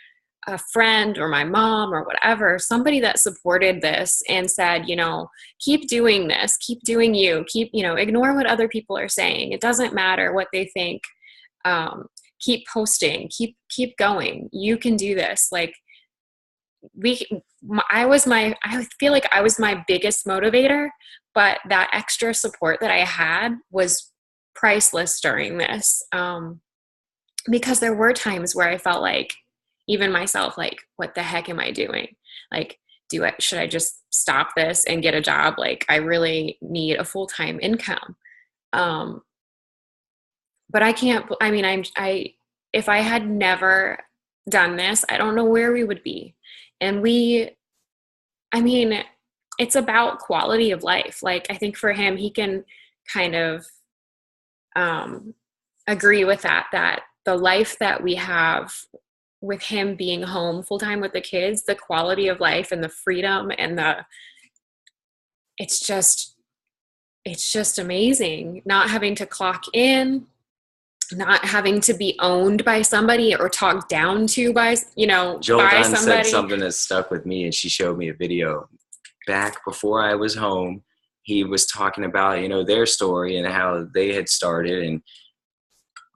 a friend or my mom or whatever, somebody that supported this and said, keep doing this, keep doing you, ignore what other people are saying. It doesn't matter what they think. Keep posting, keep going. You can do this. Like, I feel like I was my biggest motivator, but that extra support that I had was priceless during this. Because there were times where I felt like, even myself, like, what the heck am I doing? Like, should I just stop this and get a job? Like, I really need a full-time income. But I can't, if I had never done this, I don't know where we would be. And it's about quality of life. Like, I think for him, he can kind of agree with that the life that we have with him being home full-time with the kids, the quality of life and the freedom and it's just amazing. Not having to clock in, not having to be owned by somebody or talked down to by Joel by Dunn somebody. said something that stuck with me, and she showed me a video back before I was home. He was talking about, their story and how they had started, and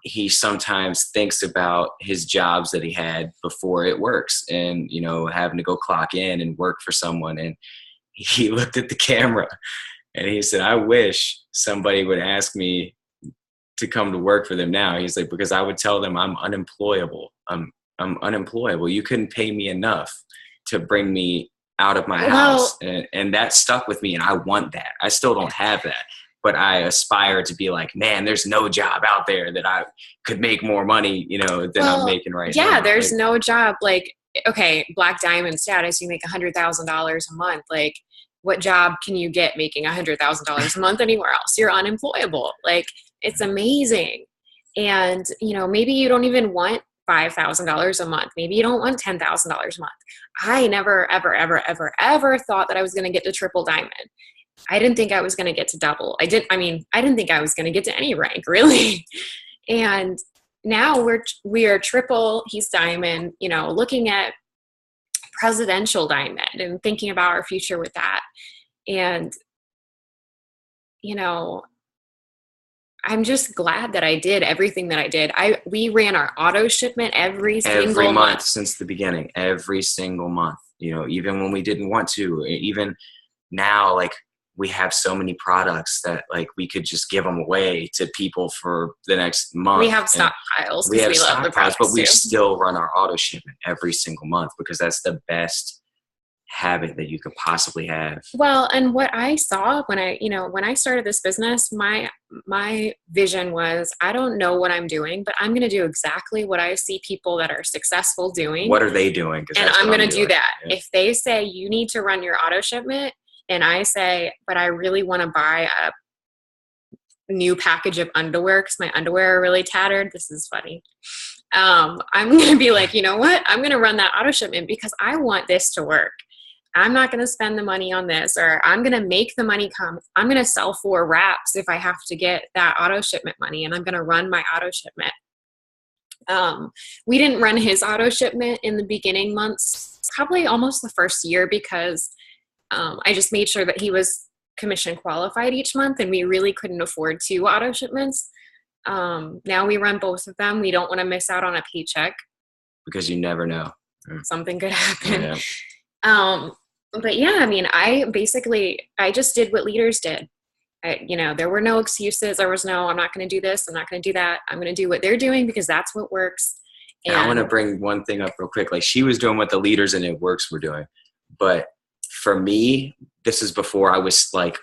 he sometimes thinks about his jobs that he had before It Works, and, having to go clock in and work for someone. And he looked at the camera And he said, I wish somebody would ask me to come to work for them now. He's like, because I would tell them I'm unemployable. I'm unemployable. You couldn't pay me enough to bring me out of my house. And that stuck with me. And I want that. I still don't have that, but I aspire to be like, man, there's no job out there that I could make more money, than I'm making right now. Yeah, there's no job. Like, okay, Black Diamond status, you make $100,000 a month. Like, what job can you get making $100,000 a month anywhere else? You're unemployable. Like, it's amazing. And, maybe you don't even want $5,000 a month. Maybe you don't want $10,000 a month. I never, ever, ever, ever, ever thought that I was going to get to triple diamond. I didn't think I was going to get to double. I didn't think I was going to get to any rank, really. And now we are triple, he's diamond, looking at presidential diamond and thinking about our future with that. And, I'm just glad that I did everything that I did. We ran our auto shipment every single month since the beginning, every single month, even when we didn't want to. Even now, like, we have so many products that like we could just give them away to people for the next month. We have stockpiles. We have love the stockpiles, but we too. still run our auto shipment every single month because that's the best habit that you could possibly have. Well, and what I saw when I started this business, my vision was, I don't know what I'm doing, but I'm going to do exactly what I see people that are successful doing. What are they doing? And I'm going to do that. Yeah. If they say you need to run your auto shipment, and I say, but I really want to buy a new package of underwear because my underwear are really tattered. This is funny. I'm going to be like, you know what? I'm going to run that auto shipment because I want this to work. I'm not going to spend the money on this, or I'm going to make the money come. I'm going to sell 4 wraps if I have to get that auto shipment money, and I'm going to run my auto shipment. We didn't run his auto shipment in the beginning months, probably almost the first year, because I just made sure that he was commission qualified each month, and we really couldn't afford 2 auto shipments. Now we run both of them. We don't want to miss out on a paycheck because you never know. Something could happen. Yeah. But yeah, I just did what leaders did. There were no excuses. There was no, I'm not going to do this. I'm not going to do that. I'm going to do what they're doing because that's what works. And I want to bring one thing up real quick. Like, she was doing what the leaders in It Works were doing. But for me, this is before I was like,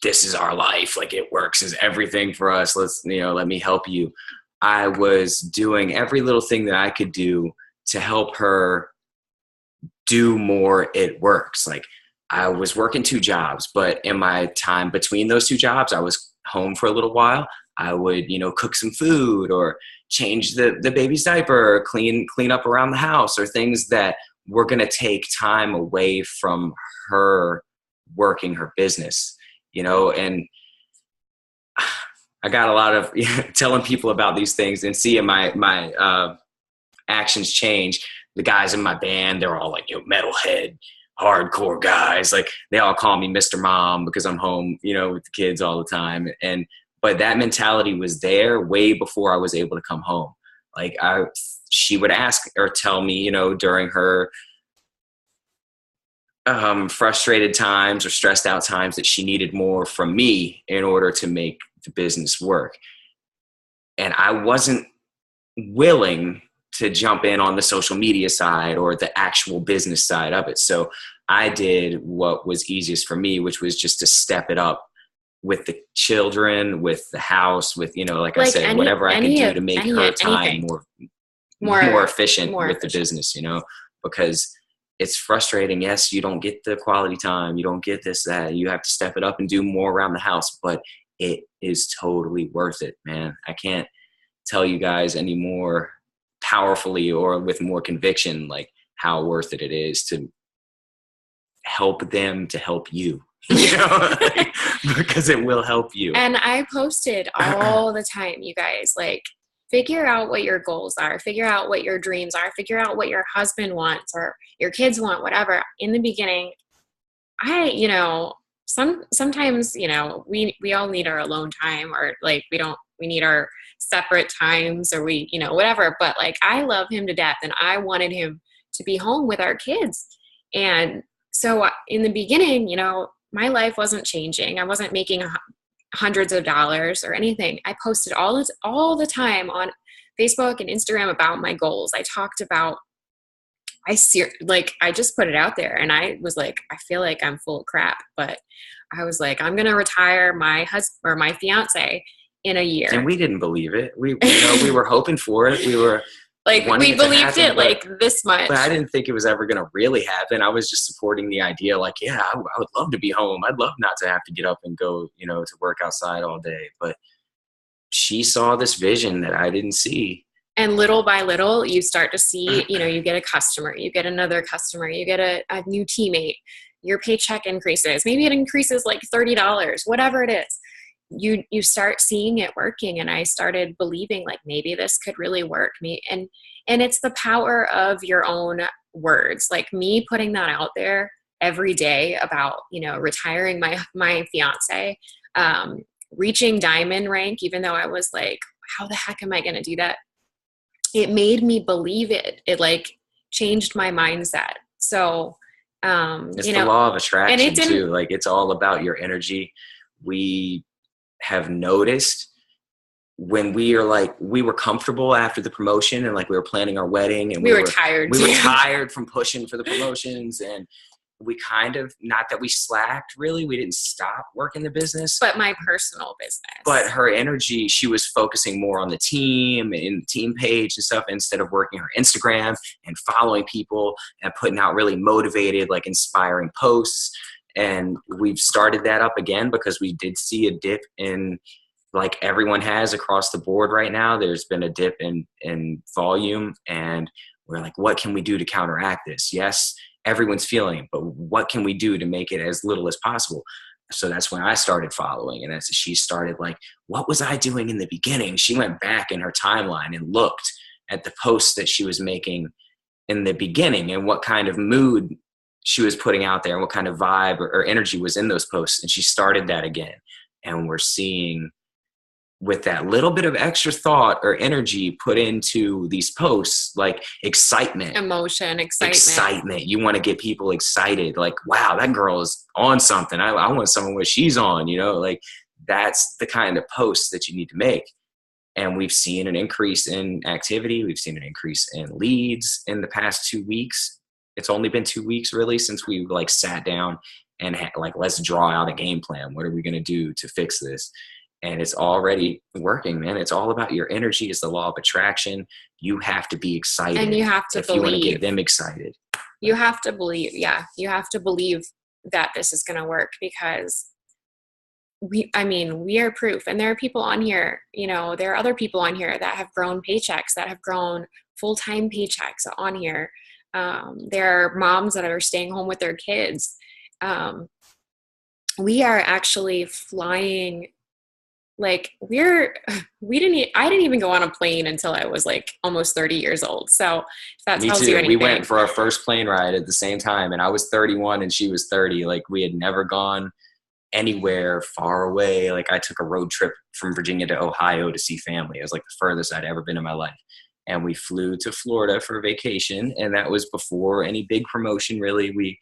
this is our life. Like, It Works is everything for us. Let me help you. I was doing every little thing that I could do to help her do more It Works. Like, I was working 2 jobs, but in my time between those 2 jobs, I was home for a little while. I would, cook some food or change the baby's diaper, or clean up around the house, or things that were going to take time away from her working her business, and I got a lot of telling people about these things and seeing my actions change. The guys in my band, they're all like, metalhead, hardcore guys. Like, they all call me Mr. Mom because I'm home, with the kids all the time. But that mentality was there way before I was able to come home. Like, she would ask or tell me, during her frustrated times or stressed out times, that she needed more from me in order to make the business work. And I wasn't willing to jump in on the social media side or the actual business side of it. So I did what was easiest for me, which was just to step it up with the children, with the house, with, like I said, whatever I could do to make her time more efficient with the business, because it's frustrating. Yes, you don't get the quality time. You don't get this, that. You have to step it up and do more around the house, but it is totally worth it, man. I can't tell you guys any more powerfully or with more conviction, like, how worth it is to help them to help you, because it will help you. And I posted all the time, you guys, like, figure out what your goals are, figure out what your dreams are, figure out what your husband wants or your kids want, whatever. In the beginning, sometimes, we all need our alone time, or like, we need our separate times, or whatever. But like, I love him to death, and I wanted him to be home with our kids. And so in the beginning, my life wasn't changing. I wasn't making hundreds of dollars or anything. I posted all the time on Facebook and Instagram about my goals. I talked about, I just put it out there, and I was like, I feel like I'm full of crap, but I was like, I'm going to retire my husband or my fiance in a year. And we didn't believe it. We were hoping for it. We were like, we believed it like this much. But I didn't think it was ever going to really happen. I was just supporting the idea, like, yeah, I would love to be home. I'd love not to have to get up and go, to work outside all day. But she saw this vision that I didn't see. And little by little, you start to see, you get a customer, you get another customer, you get a new teammate, your paycheck increases. Maybe it increases like $30, whatever it is. You start seeing it working. And I started believing like, maybe this could really work. And it's the power of your own words, like me putting that out there every day about, retiring my fiance, reaching diamond rank, even though I was like, how the heck am I going to do that? It made me believe it. It like changed my mindset. So, it's the law of attraction too. Like, it's all about your energy. We have noticed when we were comfortable after the promotion, and like we were planning our wedding, and we were tired. We were tired from pushing for the promotions, and we kind of, not that we slacked really, we didn't stop working the business, but my personal business. But her energy, she was focusing more on the team and the team page and stuff, instead of working her Instagram and following people and putting out really motivated, like inspiring posts. And we've started that up again because we did see a dip in, like everyone has across the board right now. There's been a dip in volume, and we're like, what can we do to counteract this? Yes, everyone's feeling it, but what can we do to make it as little as possible? So that's when I started following, and as she started like, what was I doing in the beginning? She went back in her timeline and looked at the posts that she was making in the beginning and what kind of mood she was putting out there and what kind of vibe or energy was in those posts. And she started that again. And we're seeing, with that little bit of extra thought or energy put into these posts, like excitement, emotion, excitement. You want to get people excited. Like, wow, that girl is on something. I want someone what she's on, like that's the kind of posts that you need to make. And we've seen an increase in activity. We've seen an increase in leads in the past 2 weeks. It's only been 2 weeks really since we like sat down and let's draw out a game plan. What are we going to do to fix this? And it's already working, man. It's all about your energy. It's the law of attraction. You have to be excited. And you have to believe. You want to get them excited. You have to believe. Yeah. You have to believe that this is going to work, because we are proof. And there are people on here, there are other people on here that have grown paychecks, that have grown full-time paychecks on here. There are moms that are staying home with their kids. We are actually flying. Like I didn't even go on a plane until I was like almost 30 years old. So if that tells you anything. We went for our first plane ride at the same time, and I was 31 and she was 30. Like, we had never gone anywhere far away. Like, I took a road trip from Virginia to Ohio to see family. It was like the furthest I'd ever been in my life. And we flew to Florida for vacation, and that was before any big promotion really. We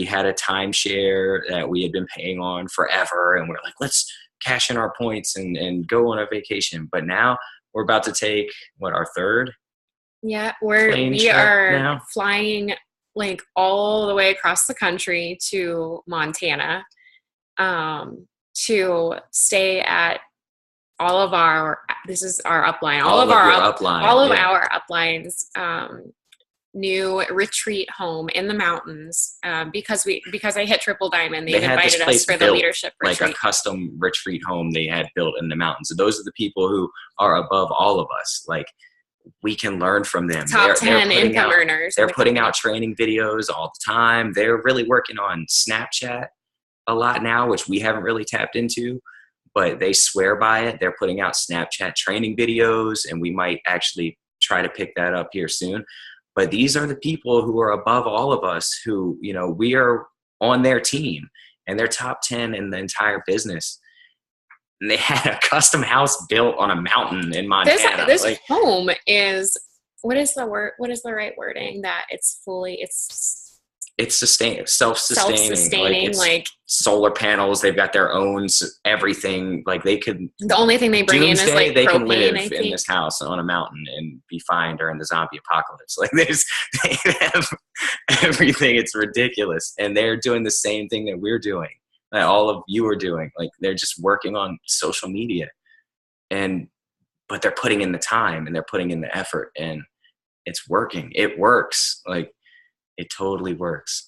had a timeshare that we had been paying on forever, and we're like, let's cash in our points and go on a vacation. But now we're about to take our third. Yeah, we are now flying like all the way across the country to Montana, to stay at all of our, this is our upline, all of our uplines, new retreat home in the mountains, because I hit triple diamond. They invited us for the leadership retreat. Like a custom retreat home they had built in the mountains. So those are the people who are above all of us. Like, we can learn from them. Top 10 income earners. They're putting out training videos all the time. They're really working on Snapchat a lot now, which we haven't really tapped into, but they swear by it. They're putting out Snapchat training videos, and we might actually try to pick that up here soon. But these are the people who are above all of us, who, we are on their team, and they're top 10 in the entire business. And they had a custom house built on a mountain in Montana. This home is, what is the right wording? That it's it's self-sustaining. like Solar panels. They've got their own everything. Like they could. the only thing they bring in is like they can propane, live I in think. this house on a mountain and be fine during the zombie apocalypse. Like they have everything. It's ridiculous, and they're doing the same thing that we're doing. That all of you are doing. Like they're just working on social media, but they're putting in the time and they're putting in the effort, and it's working. It works. Like it totally works.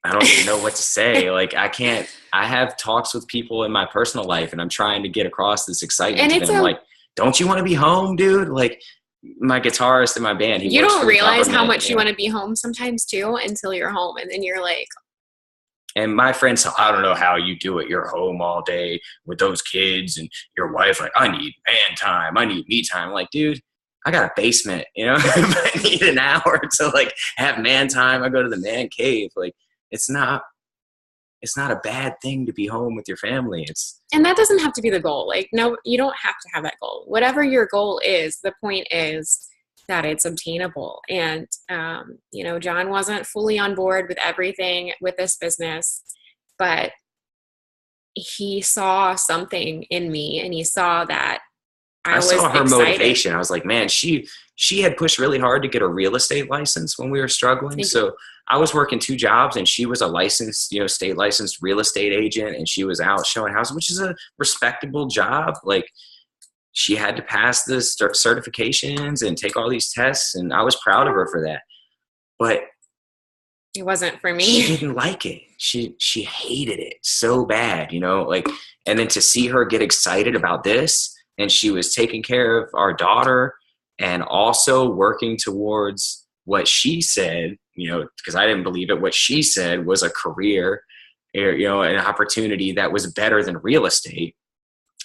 I don't even know what to say. Like I have talks with people in my personal life and I'm trying to get across this excitement to them. Like, don't you want to be home, dude? Like my guitarist in my band, you don't realize how much you want to be home sometimes too until you're home. And then you're like, and my friends, I don't know how you do it. You're home all day with those kids and your wife. Like, I need man time. I need me time. I'm like, dude, I got a basement, you know, if I need an hour to like have man time, I go to the man cave. Like, it's not a bad thing to be home with your family. And that doesn't have to be the goal. Like, no, you don't have to have that goal. Whatever your goal is, the point is that it's obtainable. And, you know, John wasn't fully on board with everything with this business, but he saw something in me and he saw that I saw her excited. Motivation. I was like, man, she had pushed really hard to get a real estate license when we were struggling. So I was working 2 jobs and she was a licensed, state licensed real estate agent, and she was out showing houses, which is a respectable job. Like she had to pass the certifications and take all these tests, and I was proud of her for that. But it wasn't for me. She didn't like it. She hated it so bad, like, and then to see her get excited about this, and she was taking care of our daughter and also working towards what she said, because I didn't believe it. What she said was a career, an opportunity that was better than real estate.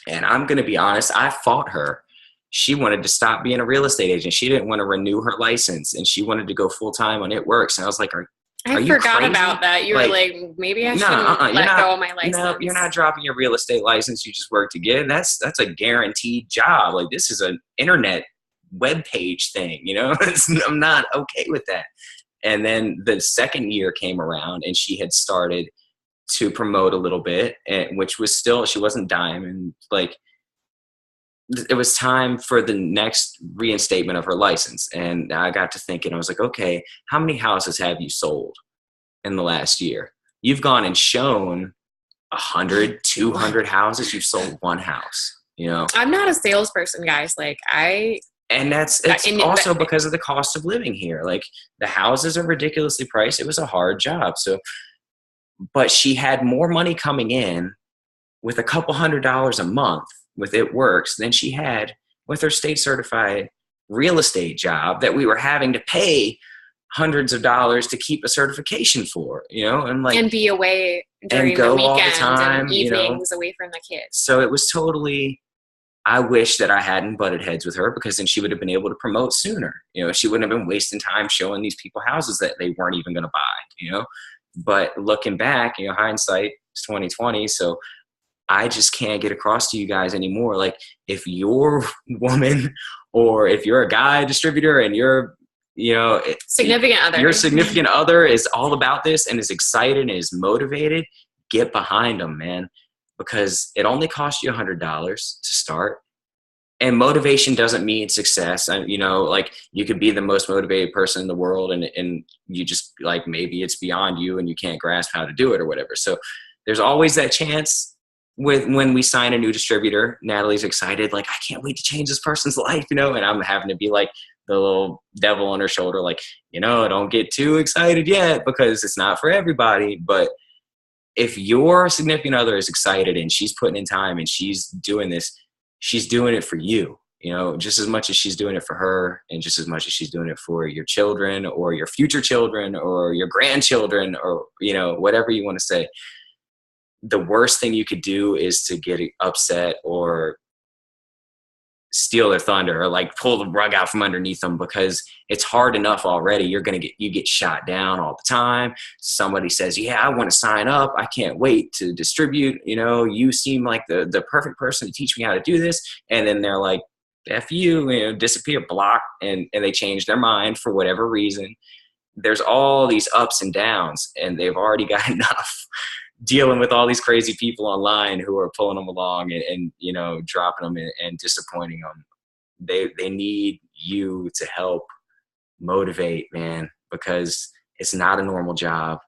And I'm going to be honest, I fought her. She wanted to stop being a real estate agent. She didn't want to renew her license, and she wanted to go full time on It Works. And I was like, I forgot about that. You were like, maybe I shouldn't let go of my license. No, you're not dropping your real estate license. You just work to get it. That's a guaranteed job. Like, this is an internet web page thing, I'm not okay with that. And then the second year came around and she had started to promote a little bit, which was still, she wasn't diamond. Like, it was time for the next reinstatement of her license. And I got to thinking, I was like, okay, how many houses have you sold in the last year? You've gone and shown 100, 200 houses. You've sold 1 house, I'm not a salesperson, guys. Like and it's also because of the cost of living here. Like, the houses are ridiculously priced. It was a hard job. So, but she had more money coming in with a couple $100 a month with It Works than she had with her state certified real estate job that we were having to pay hundreds of dollars to keep a certification for, and be away during the weekends and evenings away from the kids. So it was totally, I wish that I hadn't butted heads with her, because then she would have been able to promote sooner. She wouldn't have been wasting time showing these people houses that they weren't even going to buy, But looking back, hindsight is 2020. So I just can't get across to you guys anymore. Like, if your woman, or if you're a guy distributor and you're, significant other, your significant other is all about this and is excited and is motivated, get behind them, man, because it only costs you $100 to start. And motivation doesn't mean success. Like, you could be the most motivated person in the world and you just, like, maybe it's beyond you and you can't grasp how to do it or whatever. So there's always that chance when we sign a new distributor. Natalie's excited, like, I can't wait to change this person's life, and I'm having to be like the little devil on her shoulder, like, don't get too excited yet, because it's not for everybody. But if your significant other is excited and she's putting in time and she's doing this, she's doing it for you, just as much as she's doing it for her, and just as much as she's doing it for your children or your future children or your grandchildren, or, whatever you want to say. The worst thing you could do is to get upset or steal their thunder, or like pull the rug out from underneath them, because it's hard enough already. You get shot down all the time. Somebody says, yeah, I want to sign up. I can't wait to distribute. You seem like the perfect person to teach me how to do this. And then they're like, F you, disappear, block. And they change their mind for whatever reason. there's all these ups and downs, and they've already got enough dealing with all these crazy people online who are pulling them along and you know, dropping them and disappointing them. They need you to help motivate, man, because it's not a normal job.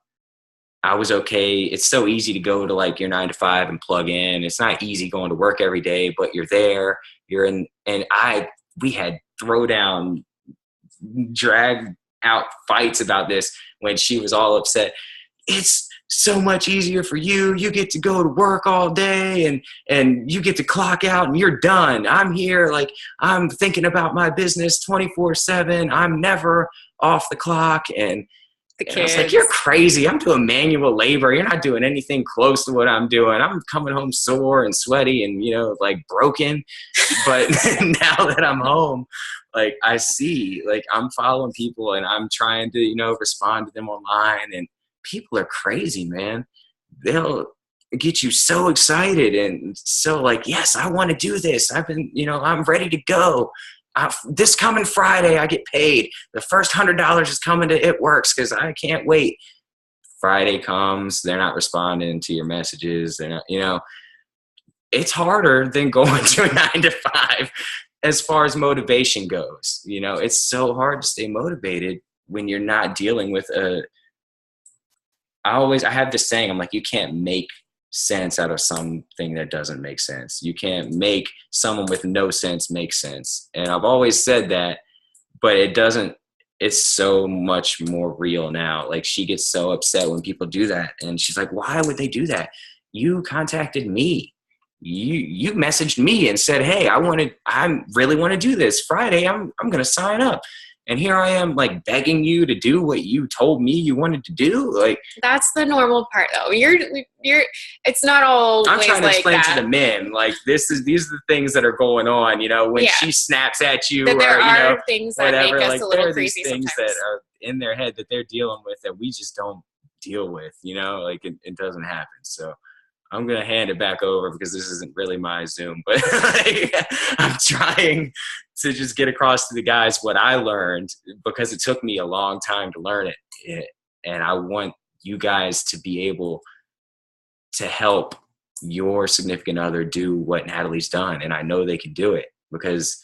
I was okay. It's so easy to go to like your 9 to 5 and plug in. It's not easy going to work every day, but you're there, you're in, and we had throwdown, drag out fights about this when she was all upset. It's so much easier for you. You get to go to work all day and you get to clock out and you're done. I'm here. Like, I'm thinking about my business 24/7. I'm never off the clock. And I was like, you're crazy. I'm doing manual labor. You're not doing anything close to what I'm doing. I'm coming home sore and sweaty and, you know, like broken. But now that I'm home, like I see, like I'm following people and I'm trying to, you know, respond to them online, and people are crazy, man. They'll get you so excited and so like, yes, I want to do this. I've been, you know, I'm ready to go. This coming Friday, I get paid. The first $100 is coming to It Works because I can't wait. Friday comes, they're not responding to your messages. They're not, you know, it's harder than going to a 9 to 5 as far as motivation goes. You know, it's so hard to stay motivated when you're not dealing with I have this saying, I'm like, you can't make sense out of something that doesn't make sense. You can't make someone with no sense make sense. And I've always said that, but it doesn't, it's so much more real now. Like, she gets so upset when people do that. And she's like, why would they do that? You contacted me. You messaged me and said, hey, I really want to do this Friday. I'm going to sign up. And here I am, like, begging you to do what you told me you wanted to do. Like, that's the normal part, though. It's not all. I'm trying to like explain that. to the men, like, these are the things that are going on. You know, when she snaps at you, that there or, you are know, things that whatever. make us Like, a little there are these crazy things sometimes. that are in their head that they're dealing with that we just don't deal with. You know, like it doesn't happen. So I'm going to hand it back over because this isn't really my Zoom, but like, I'm trying to just get across to the guys what I learned, because it took me a long time to learn it. And I want you guys to be able to help your significant other do what Natalie's done. And I know they can do it because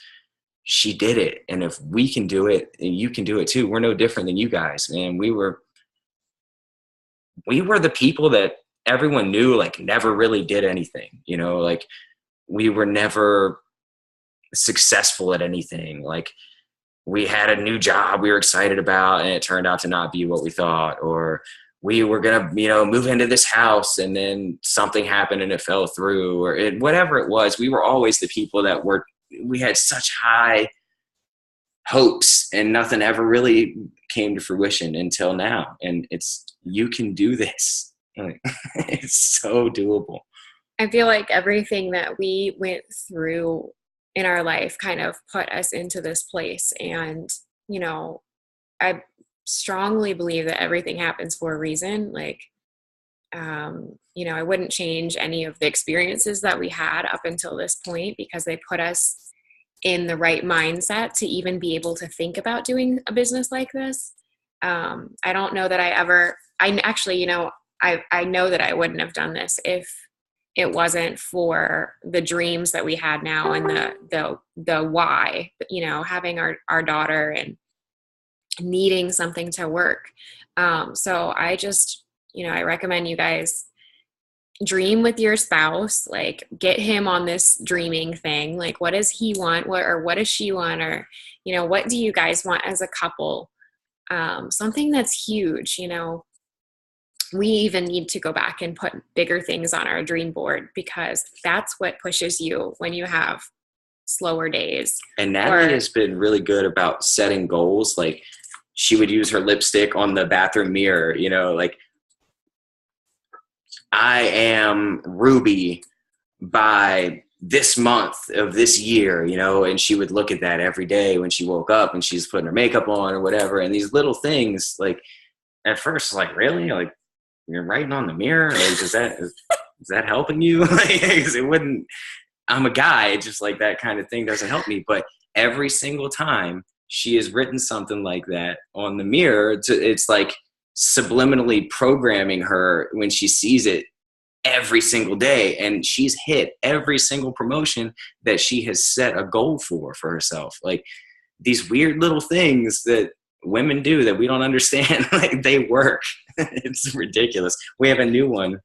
she did it. And if we can do it, and you can do it too. We're no different than you guys, man. We were the people that everyone knew, like, never really did anything, you know, like, we were never successful at anything. Like, we had a new job we were excited about and it turned out to not be what we thought, or we were going to, you know, move into this house and then something happened and it fell through, or whatever it was. We were always the people that we had such high hopes and nothing ever really came to fruition until now. And you can do this. It's so doable. I feel like everything that we went through in our life kind of put us into this place. And, you know, I strongly believe that everything happens for a reason. Like, you know, I wouldn't change any of the experiences that we had up until this point, because they put us in the right mindset to even be able to think about doing a business like this. I don't know that I know that I wouldn't have done this if it wasn't for the dreams that we had now and the why, you know, having our daughter and needing something to work. So I just, you know, I recommend you guys dream with your spouse, like, get him on this dreaming thing. Like, what does he want? What does she want? Or, you know, what do you guys want as a couple? Something that's huge, you know. We even need to go back and put bigger things on our dream board, because that's what pushes you when you have slower days. And Natalie has been really good about setting goals. Like, she would use her lipstick on the bathroom mirror, you know, like, I am Ruby by this month of this year, you know, and she would look at that every day when she woke up and she's putting her makeup on or whatever. And these little things, like, at first, like, really? Like, you're writing on the mirror? Like, is that helping you? Like, 'cause it wouldn't, I'm a guy, just like that kind of thing doesn't help me. But every single time she has written something like that on the mirror. It's like subliminally programming her when she sees it every single day, and she's hit every single promotion that she has set a goal for herself. Like these weird little things that women do that we don't understand, like they work. It's ridiculous. We have a new one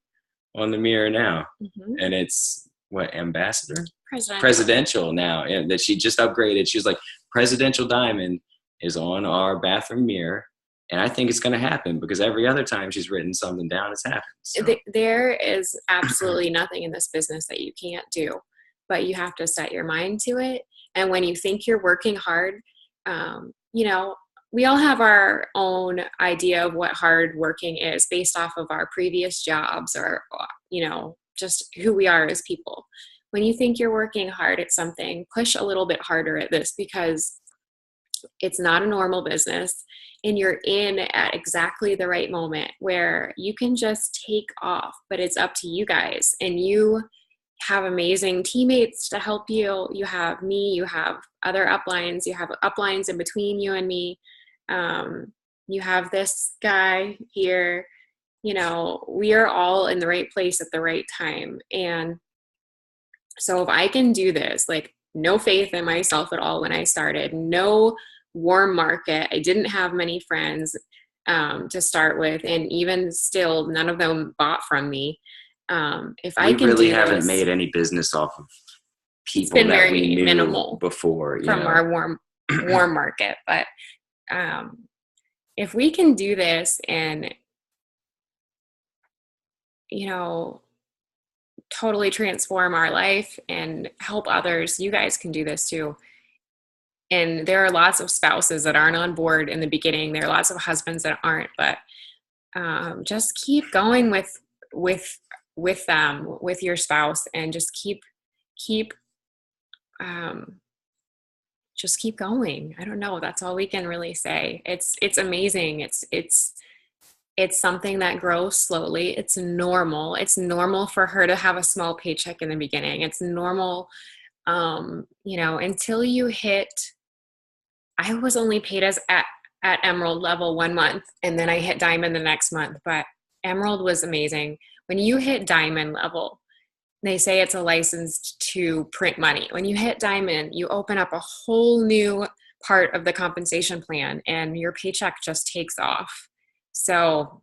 on the mirror now, and it's what, ambassador? Presidential now, and that she just upgraded. She was like, presidential diamond is on our bathroom mirror. And I think it's going to happen because every other time she's written something down, it's happened. So. There is absolutely nothing in this business that you can't do, but you have to set your mind to it. And when you think you're working hard, you know, we all have our own idea of what hard working is based off of our previous jobs or, you know, just who we are as people. When you think you're working hard at something, push a little bit harder at this because it's not a normal business. And you're in at exactly the right moment where you can just take off, but it's up to you guys. And you have amazing teammates to help you. You have me, you have other uplines, you have uplines in between you and me. You have this guy here, you know, we are all in the right place at the right time. And so if I can do this, like no faith in myself at all when I started, no warm market. I didn't have many friends to start with, and even still, none of them bought from me. If I can really do haven't this, made any business off of people it's been that very we knew minimal before from our warm market. But if we can do this and, you know, totally transform our life and help others, you guys can do this too. And there are lots of spouses that aren't on board in the beginning. There are lots of husbands that aren't, but just keep going with them, with your spouse, and just keep going. I don't know. That's all we can really say. It's amazing. It's something that grows slowly. It's normal. It's normal for her to have a small paycheck in the beginning. It's normal, you know, until you hit. I was only paid at Emerald level 1 month, and then I hit Diamond the next month. But Emerald was amazing. When you hit Diamond level, they say it's a license to print money. When you hit Diamond, you open up a whole new part of the compensation plan, and your paycheck just takes off. So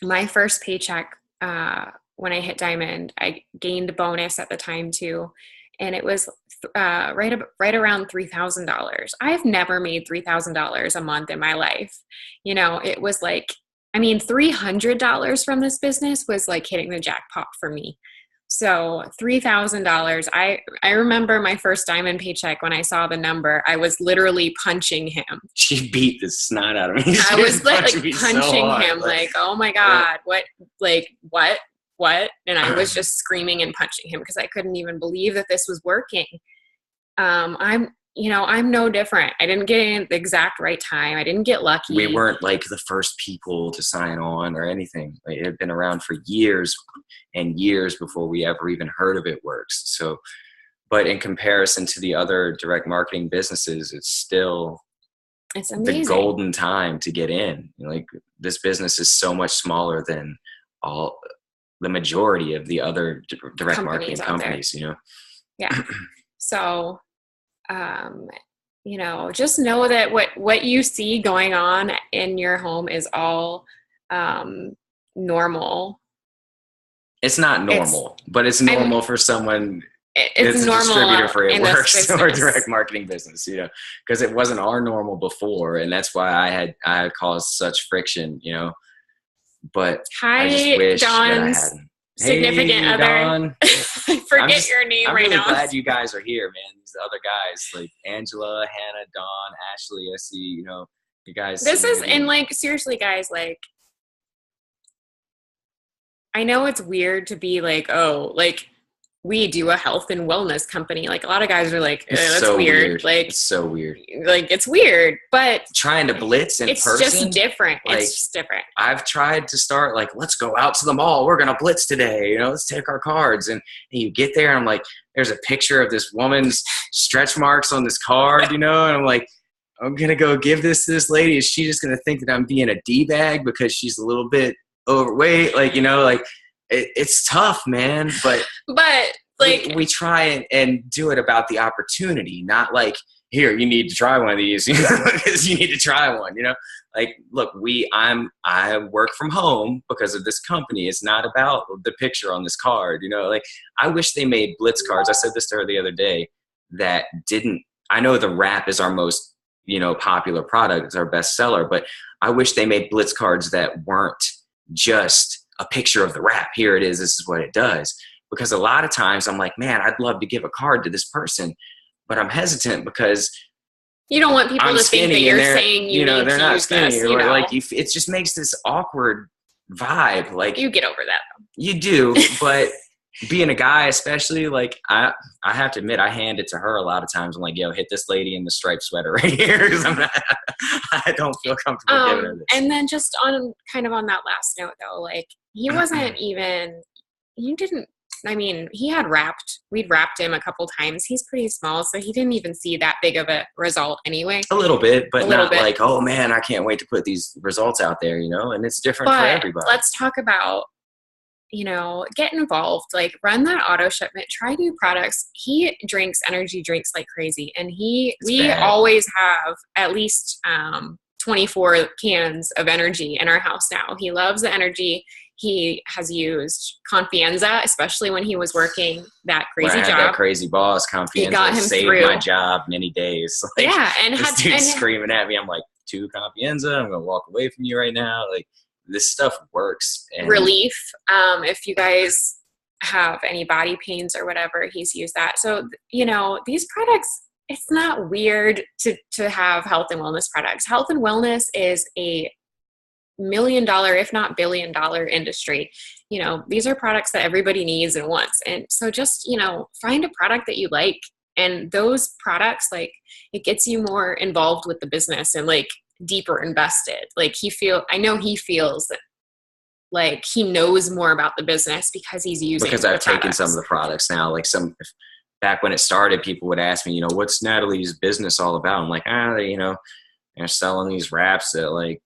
my first paycheck, when I hit Diamond, I gained a bonus at the time too. And it was right around $3,000. I've never made $3,000 a month in my life. You know, it was like, I mean, $300 from this business was like hitting the jackpot for me. So $3,000. I remember my first Diamond paycheck when I saw the number, I was literally punching him. She beat the snot out of me. I was like punching him, like, oh my God, what? And I was just screaming and punching him because I couldn't even believe that this was working. I'm no different. I didn't get in at the exact right time. I didn't get lucky. We weren't like the first people to sign on or anything. Like, it had been around for years and years before we ever even heard of it works. So, but in comparison to the other direct marketing businesses, it's amazing. The golden time to get in. You know, like, this business is so much smaller than the majority of the other direct marketing companies, you know? Yeah. So, you know, just know that what you see going on in your home is all normal. It's not normal, but it's normal for someone. It's a normal distributor for it works or direct marketing business, you know, because it wasn't our normal before. And that's why I had caused such friction, you know. But I just wish Dawn's that I hadn't. Significant other. Dawn. I forget your name right now. I'm really glad you guys are here, man. These other guys, like Angela, Hannah, Dawn, Ashley, I see, you know, you guys. This is, and like, seriously, guys, like, I know it's weird to be like, oh, like, we do a health and wellness company. Like, a lot of guys are like, that's so weird. Like, it's so weird. Like, it's weird, but trying to blitz in person. It's just different. Like, it's just different. I've tried to start like, let's go out to the mall. We're going to blitz today. You know, let's take our cards. And you get there and I'm like, there's a picture of this woman's stretch marks on this card, you know? And I'm like, I'm going to go give this to this lady. Is she just going to think that I'm being a D-bag because she's a little bit overweight? Like, like it's tough, man. But like we try and do it about the opportunity, not like, here, you need to try one of these, because you need to try one, like, look, I work from home because of this company. It's not about the picture on this card, like, I wish they made Blitz cards. I said this to her the other day that I know the wrap is our most, popular product. It's our best seller, but I wish they made Blitz cards that weren't just a picture of the wrap. Here it is. This is what it does. Because a lot of times I'm like, man, I'd love to give a card to this person, but I'm hesitant because you don't want people I'm to think that you're saying you need they're to not use skinny, this. or like it just makes this awkward vibe. Like, you get over that. You do, but being a guy, especially, like I have to admit, I hand it to her a lot of times. I'm like, yo, hit this lady in the striped sweater right here, because I don't feel comfortable giving her this. And then just on that last note though, like he wasn't even. He had we'd wrapped him a couple times. He's pretty small, so he didn't even see that big of a result anyway. A little bit, but not like, oh man, I can't wait to put these results out there, and it's different for everybody. Let's talk about, get involved, like run that auto shipment, try new products. He drinks energy drinks like crazy, and we always have at least 24 cans of energy in our house now. He loves the energy. He has used Confianza, especially when he was working that crazy job. That crazy boss, Confianza saved my job many days. Like, and this dude's screaming at me. I'm like, 2 Confianza. I'm gonna walk away from you right now. Like, this stuff works. And relief. If you guys have any body pains or whatever, he's used that. So these products. It's not weird to have health and wellness products. Health and wellness is a $1 million, if not $1 billion industry. These are products that everybody needs and wants. And so just, find a product that you like. And those products, like, it gets you more involved with the business and like deeper invested. Like I know he feels that like he knows more about the business because he's using because I've taken some of the products now. Like back when it started, people would ask me, what's Natalie's business all about? I'm like, they're selling these wraps that like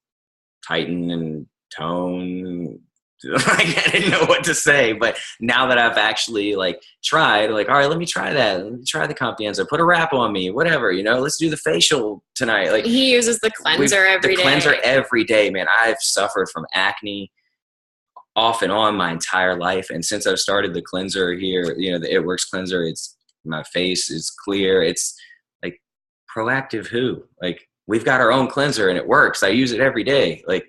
tighten and tone. Like, I didn't know what to say, but now that I've actually like tried, like, all right, let me try that. Let me try the Confianza. Put a wrap on me, whatever. Let's do the facial tonight. Like, he uses the cleanser every day. The cleanser every day, man. I've suffered from acne off and on my entire life, and since I've started the cleanser here, the It Works cleanser, my face is clear. It's like proactive who? Like, we've got our own cleanser and it works. I use it every day. Like,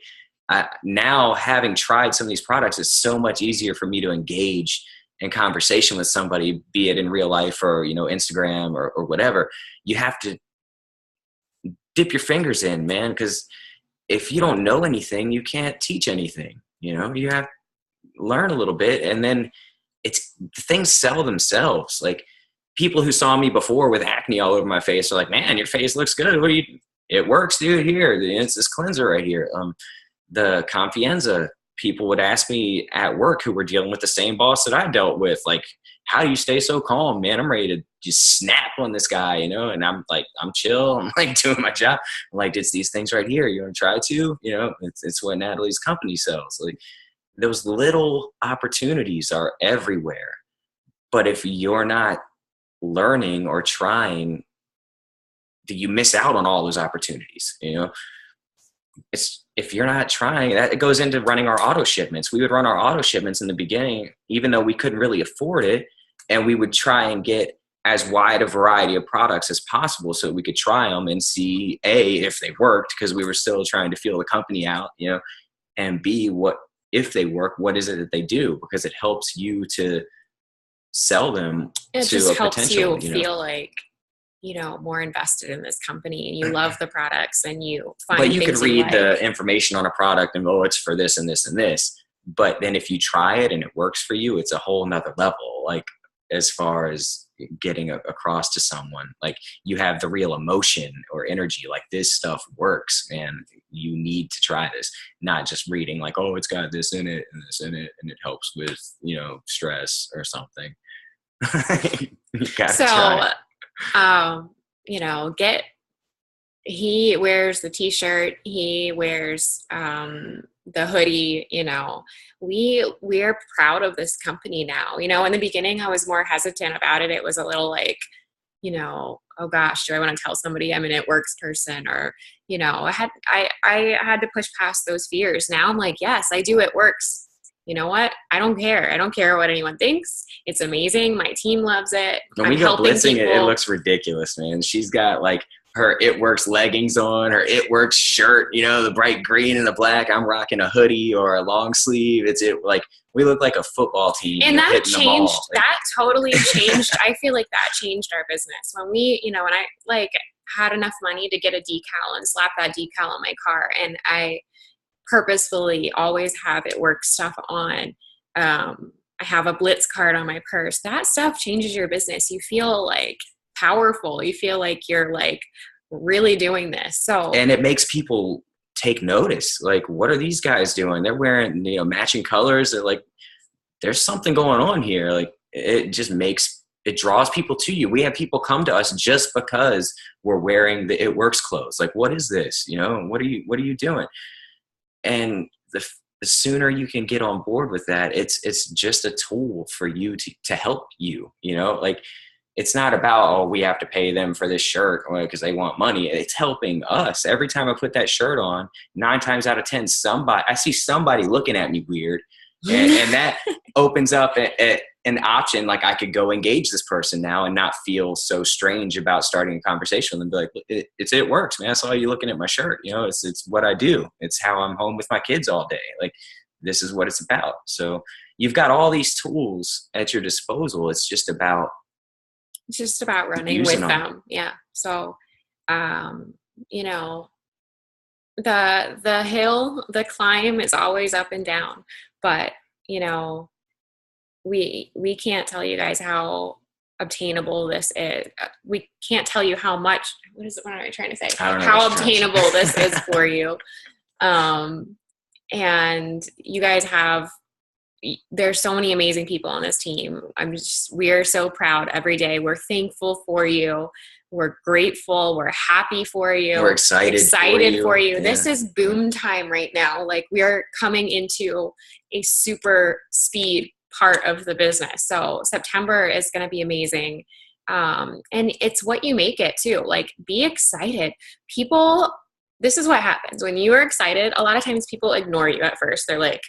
now having tried some of these products, it's so much easier for me to engage in conversation with somebody, be it in real life or, Instagram or whatever. You have to dip your fingers in, man, because if you don't know anything, you can't teach anything. You have to learn a little bit, and then things sell themselves. Like, people who saw me before with acne all over my face are like, man, your face looks good. It works, dude. Here, it's this cleanser right here. The Confianza people would ask me at work who were dealing with the same boss that I dealt with, like, how do you stay so calm, man? I'm ready to just snap on this guy, and I'm like, I'm chill. I'm like doing my job. I'm like, it's these things right here. You want to try to, it's what Natalie's company sells. Like, those little opportunities are everywhere. But if you're not learning or trying, you miss out on all those opportunities. If you're not trying, that it goes into running our auto shipments. We would run our auto shipments in the beginning, even though we couldn't really afford it, and we would try and get as wide a variety of products as possible so we could try them and see if they worked, because we were still trying to feel the company out, and B, what if they work, what is it that they do? Because it helps you to sell them it to just a helps potential. You feel like more invested in this company, and you love the products, and you find. But you things could read like. the information on a product and it's for this and this and this. But then if you try it and it works for you, it's a whole nother level. Like, as far as getting across to someone, like, you have the real emotion or energy, like, this stuff works, man. You need to try this, not just reading like, oh, it's got this in it and this in it, and it helps with, stress or something. You gotta try it. he wears the t-shirt, he wears the hoodie, you know. We're proud of this company now. You know, in the beginning I was more hesitant about it. It was a little like, you know, oh gosh, do I want to tell somebody I'm an It Works person? Or, you know, I had to push past those fears. Now I'm like, yes, I do It Works. You know what? I don't care. I don't care what anyone thinks. It's amazing. My team loves it. When I'm we go helping blitzing, people. it looks ridiculous, man. She's got like her It Works leggings on, her It Works shirt, you know, the bright green and the black. I'm rocking a hoodie or a long sleeve. Like we look like a football team. And that hitting the changed, mall. that totally changed. I feel like that changed our business. When we, you know, when I like had enough money to get a decal and slap that decal on my car, and I purposefully always have It Work stuff on. I have a Blitz card on my purse. That stuff changes your business. You feel like powerful. You feel like you're like really doing this. So, and it makes people take notice. Like, what are these guys doing? They're wearing, you know, matching colors. They're like, there's something going on here. Like, it draws people to you. We have people come to us just because we're wearing the It Works clothes. Like, what is this? You know, what are you doing? And the sooner you can get on board with that, it's just a tool for you to help you, you know, like it's not about, oh, we have to pay them for this shirt because they want money. It's helping us. Every time I put that shirt on, 9 times out of 10, I see somebody looking at me weird. And that opens up an option. Like I could go engage this person now and not feel so strange about starting a conversation with them. Be like, It Works, man. I saw you looking at my shirt. You know, it's what I do. It's how I'm home with my kids all day. Like this is what it's about. So you've got all these tools at your disposal. It's just about running with them. Yeah. So, you know, the climb is always up and down, but you know, we can't tell you guys how obtainable this is. We can't tell you how much, what am I trying to say? How obtainable this is for you. And you guys there's so many amazing people on this team. We're so proud every day. We're thankful for you. We're grateful. We're happy for you. We're excited for you. Yeah. This is boom time right now. Like we are coming into a super speed part of the business. So September is going to be amazing. And it's what you make it too. Like be excited. This is what happens when you are excited. A lot of times people ignore you at first. They're like,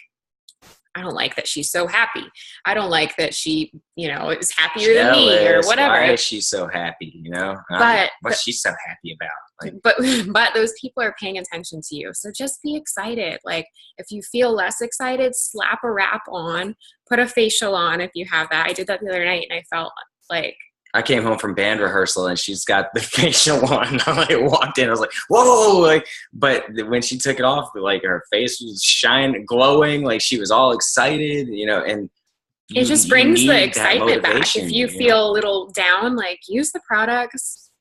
I don't like that she's so happy. I don't like that she, you know, is happier than me or whatever. Why is she so happy? You know, what's she so happy about? Like, but those people are paying attention to you. So just be excited. Like if you feel less excited, slap a wrap on, put a facial on if you have that. I did that the other night and I felt like, I came home from band rehearsal and she's got the facial on. I walked in, I was like, whoa! Like, but when she took it off, like her face was shining, glowing, like she was all excited, you know. And it just brings the excitement back. If you feel a little down, like use the products,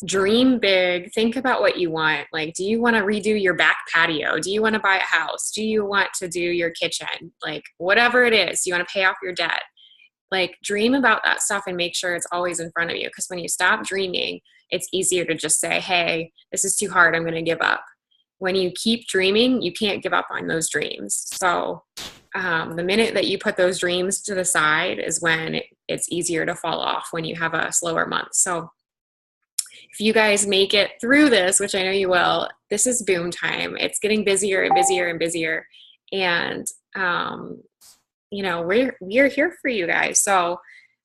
dream big, think about what you want. Like, do you want to redo your back patio? Do you want to buy a house? Do you want to do your kitchen? Like, whatever it is, do you want to pay off your debt? Like dream about that stuff and make sure it's always in front of you. Because when you stop dreaming, it's easier to just say, hey, this is too hard. I'm going to give up. When you keep dreaming, you can't give up on those dreams. So the minute that you put those dreams to the side is when it's easier to fall off when you have a slower month. So if you guys make it through this, which I know you will, this is boom time. It's getting busier and busier and busier. And, you know, we're here for you guys. So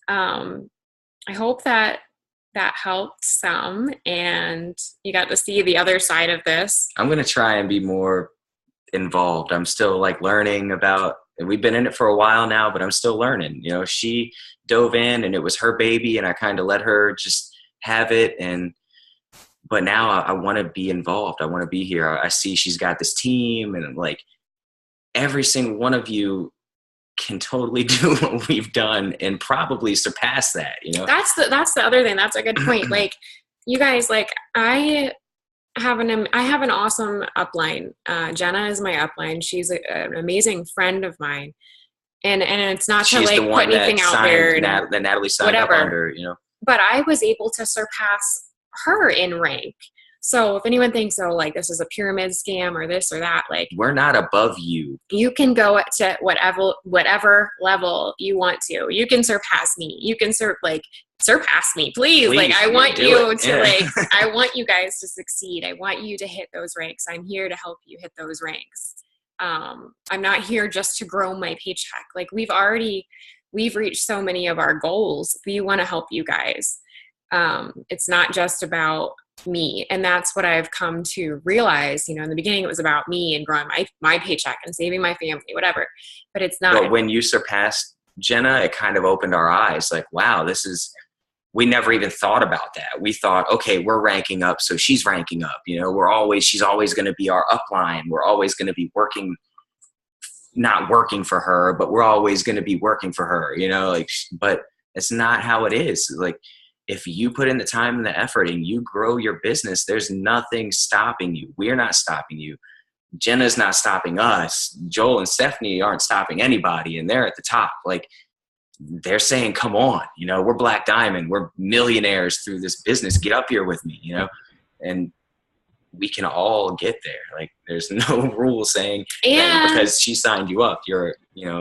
I hope that helped some and you got to see the other side of this. I'm going to try and be more involved. I'm still like learning about, we've been in it for a while now, but I'm still learning. You know, she dove in and it was her baby and I kind of let her just have it. But now I want to be involved. I want to be here. I see she's got this team and like every single one of you can totally do what we've done and probably surpass that, you know. That's the other thing. That's a good point. Like you guys, like I have an awesome upline. Jenna is my upline. She's an amazing friend of mine. And it's not to like put anything out there that Natalie signed up under, you know. But I was able to surpass her in rank. So if anyone thinks, oh, like this is a pyramid scam or this or that, like we're not above you. You can go to whatever level you want to. You can surpass me. You can surpass me, please. Like I want you to I want you guys to succeed. I want you to hit those ranks. I'm here to help you hit those ranks. I'm not here just to grow my paycheck. Like we've reached so many of our goals. We want to help you guys. It's not just about me. And that's what I've come to realize. In the beginning, it was about me and growing my paycheck and saving my family, whatever. But it's not. But when you surpassed Jenna, it kind of opened our eyes. Like, wow, we never even thought about that. We thought, okay, we're ranking up, so she's ranking up. She's always going to be our upline. We're always going to be not working for her, but we're always going to be working for her, but it's not how it is. Like, if you put in the time and the effort and you grow your business, there's nothing stopping you. We're not stopping you. Jenna's not stopping us. Joel and Stephanie aren't stopping anybody, and they're at the top. Like, they're saying, come on, we're Black Diamond. We're millionaires through this business. Get up here with me, and we can all get there. Like, there's no rule saying that because she signed you up, you're,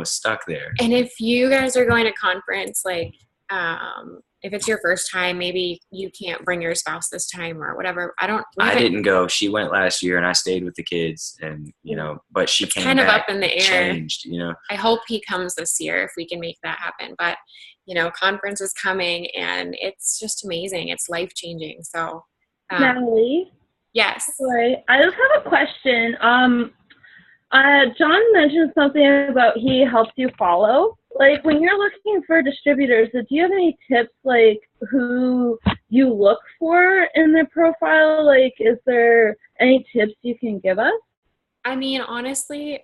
stuck there. And if you guys are going to conference, like, if it's your first time, maybe you can't bring your spouse this time or whatever. I didn't go. She went last year and I stayed with the kids and, but she came kind back, of up in the air. Changed, I hope he comes this year if we can make that happen. But, conference is coming and it's just amazing. It's life-changing. So, Natalie? Yes. Sorry. I just have a question. John mentioned something about he helps you follow. Like, when you're looking for distributors, do you have any tips, like, who you look for in the profile? Like, is there any tips you can give us? I mean, honestly,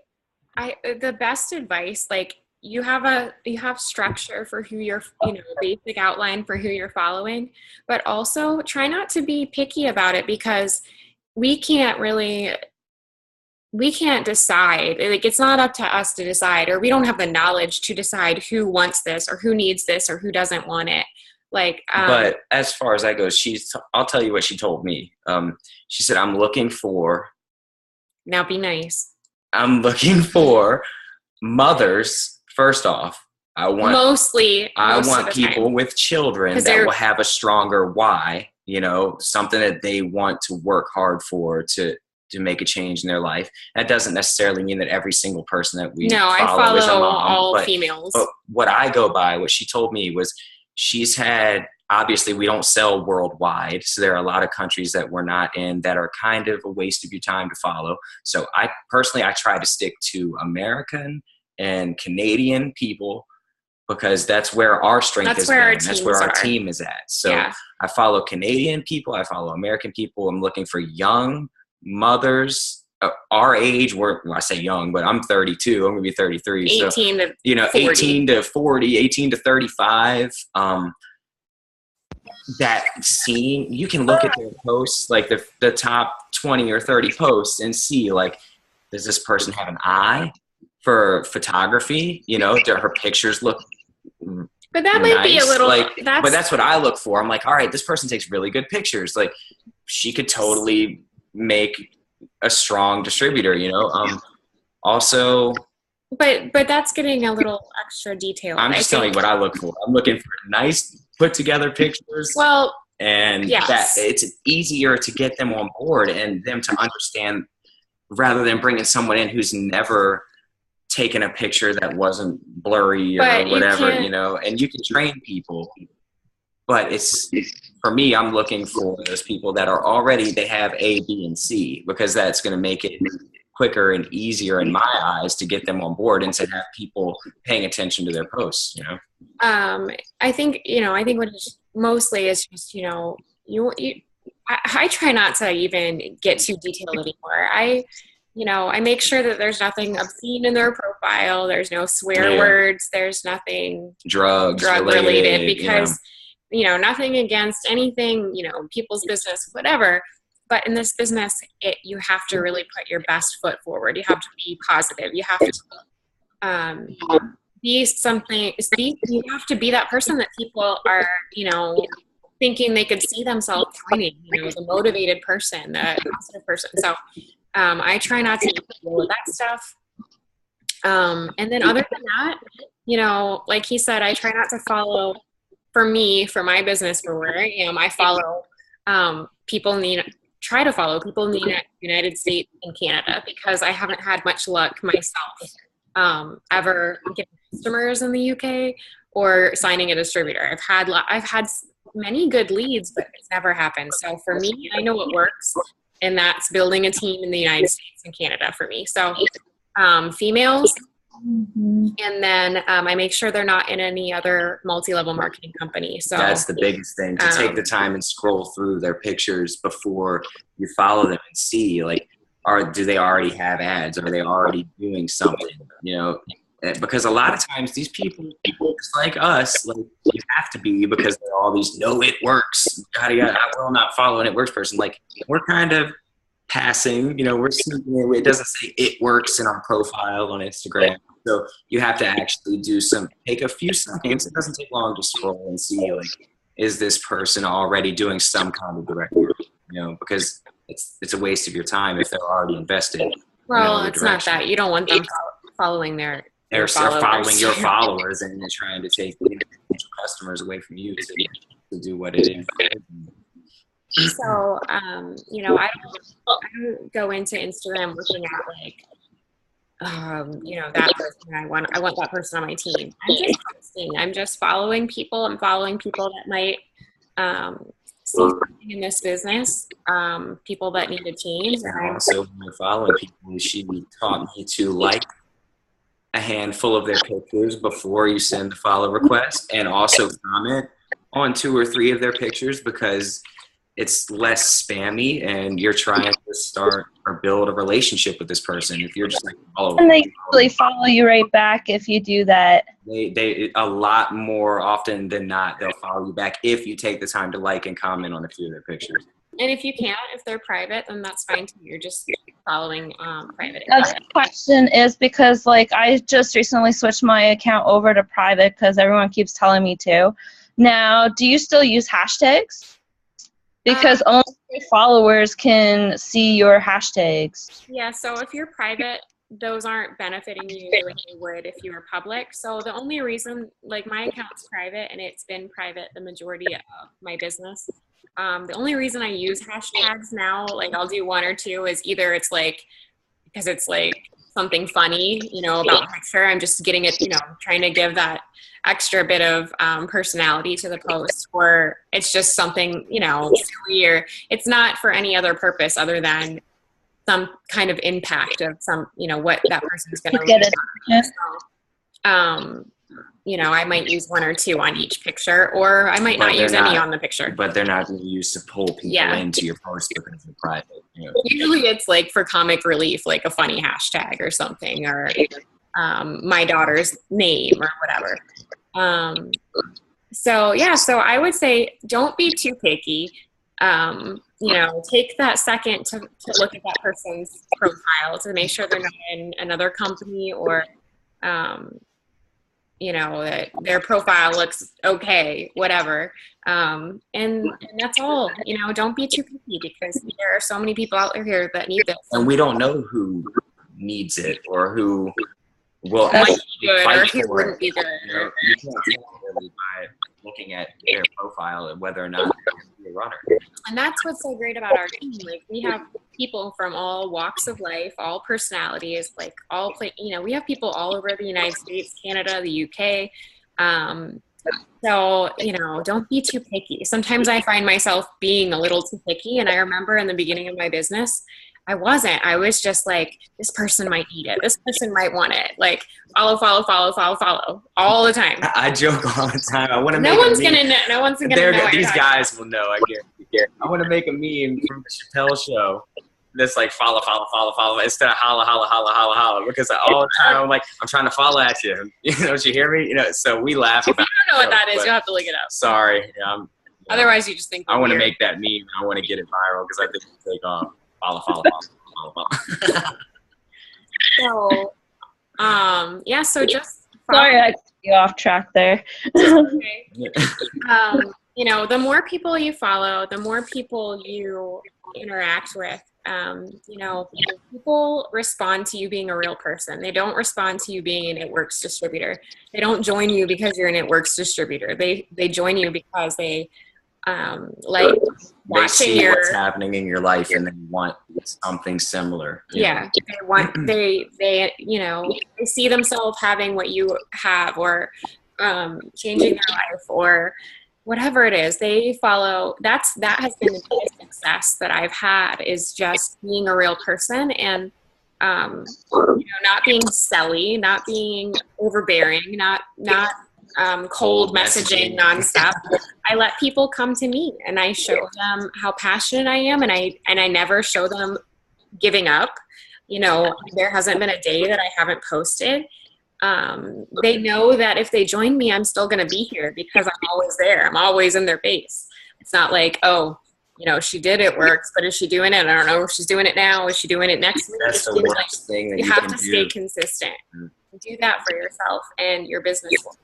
the best advice, like, you have structure for who you're, basic outline for who you're following, but also try not to be picky about it because we can't decide. Like, it's not up to us to decide, or we don't have the knowledge to decide who wants this or who needs this or who doesn't want it. Like, but as far as that goes, I'll tell you what she told me. She said, I'm looking for mothers. First off, I want people with children that will have a stronger why, something that they want to work hard for to make a change in their life. That doesn't necessarily mean that every single person that we follow I follow is a mom, all females. But what I go by, what she told me was she's had, obviously we don't sell worldwide. So there are a lot of countries that we're not in that are kind of a waste of your time to follow. So I try to stick to American and Canadian people because that's where our strength is. That's where our team is at. So yeah. I follow Canadian people. I follow American people. I'm looking for young mothers our age. I say young, but I'm 32. I'm gonna be 33. 18 so, to 40. 18 to 40, 18 to 35. That scene, you can look at their posts, like the top 20 or 30 posts, and see, like, does this person have an eye for photography? Do her pictures look but that might be a little but that's what I look for. I'm like, all right, this person takes really good pictures. Like, she could totally make a strong distributor, also. But that's getting a little extra detail. I'm just telling you what I look for. I'm looking for nice, put together pictures. Well, and yes. that it's easier to get them on board and them to understand rather than bringing someone in who's never taken a picture that wasn't blurry or whatever, and you can train people. But for me, I'm looking for those people that are already, they have A, B, and C, because that's going to make it quicker and easier in my eyes to get them on board and to have people paying attention to their posts, I think what it's mostly is just, I try not to even get too detailed anymore. I make sure that there's nothing obscene in their profile. There's no swear words. There's nothing drug related because, nothing against anything, people's business, whatever. But in this business, you have to really put your best foot forward. You have to be positive. You have to be something. You have to be that person that people are, thinking they could see themselves joining, the motivated person, the positive person. So I try not to deal with that stuff. And then other than that, like he said, I try not to follow, for my business, for where I am, I follow try to follow people in the United States and Canada, because I haven't had much luck myself ever getting customers in the UK or signing a distributor. I've had many good leads, but it's never happened. So for me, I know what works, and that's building a team in the United States and Canada for me. So females, and then I make sure they're not in any other multi-level marketing company. So that's the biggest thing, to take the time and scroll through their pictures before you follow them and see, like, do they already have ads? Are they already doing something? Because a lot of times these people just like us, like, you have to be, because they're all these, no, it works. I will not follow an it works person. Like, we're kind of passing, we're seeing it doesn't say it works in our profile on Instagram. So you have to actually take a few seconds. It doesn't take long to scroll and see, like, is this person already doing some kind of direct work? Because it's a waste of your time if they're already invested. Well, it's not that. You don't want them following they're following your followers, and they're trying to take customers away from you to do what it is. So, I don't go into Instagram looking at, like, that person, I want that person on my team. I'm just posting. I'm just following people. I'm following people that might see something in this business, people that need to change. And also, when you're following people, she taught me to like a handful of their pictures before you send the follow request, and also comment on 2 or 3 of their pictures, because it's less spammy, and you're trying to start or build a relationship with this person. If you're just like, and they usually follow you right back if you do that. They a lot more often than not, they'll follow you back if you take the time to like and comment on a few of their pictures. And if you can't, if they're private, then that's fine too. You're just following private. The question is, because, like, I just recently switched my account over to private because everyone keeps telling me to. Now, do you still use hashtags? Because only your followers can see your hashtags. Yeah, so if you're private, those aren't benefiting you like they would if you were public. So the only reason, like, my account's private, and it's been private the majority of my business. The only reason I use hashtags now, like, I'll do 1 or 2, is either it's like, because it's like something funny, about the picture. I'm just getting it, trying to give that extra bit of personality to the post, or it's just something, silly, or it's not for any other purpose other than some kind of impact of some, what that person's going to get it. So, I might use 1 or 2 on each picture, or I might not use any on the picture. But they're not being used to pull people into your post because they're private. Usually it's like for comic relief, like a funny hashtag or something, or my daughter's name or whatever. So I would say don't be too picky. Take that second to look at that person's profile to make sure they're not in another company, or that their profile looks okay, whatever. And that's all. Don't be too picky, because there are so many people out there that need this. And we don't know who needs it or who will might be good or who wouldn't be good. You can't tell really by looking at their profile whether or not they're a runner. And that's what's so great about our team. Like, we have people from all walks of life, all personalities, like we have people all over the United States, Canada, the UK. So, don't be too picky. Sometimes I find myself being a little too picky. And I remember in the beginning of my business, I wasn't. I was just like, this person might need it. This person might want it. Like, follow all the time. I joke all the time. I want to. No one's gonna know. These guys will know. I guarantee. I want to make a meme from the Chappelle show that's like follow instead of holla, because all the time I'm like, I'm trying to follow at you. Don't you hear me? So we laugh about it. If you don't know what that is, you'll have to look it up. Sorry. Otherwise, you just think. I want to make that meme. I want to get it viral because I think it'll take off. Follow. So, so just sorry, I got you off track there. Okay. you know, the more people you follow, the more people you interact with, you know, people respond to you being a real person. They don't respond to you being an It Works distributor. They don't join you because you're an It Works distributor. They join you because they like They watching see your what's happening in your life and they want something similar. you know? yeah. They want they you know, they see themselves having what you have, or changing their life, or whatever it is they follow. That has been the biggest success that I've had, is just being a real person, and you know, not being selly, not being overbearing, not cold messaging nonstop. I let people come to me and I show them how passionate I am, and I never show them giving up. You know, there hasn't been a day that I haven't posted. They know that if they join me, I'm still going to be here because I'm always there. I'm always in their face. It's not like, oh, you know, she did It Works, but is she doing it? I don't know if she's doing it now. Is she doing it next week? That's the worst thing that you you have can to do. stay consistent. Do that for yourself, and your business will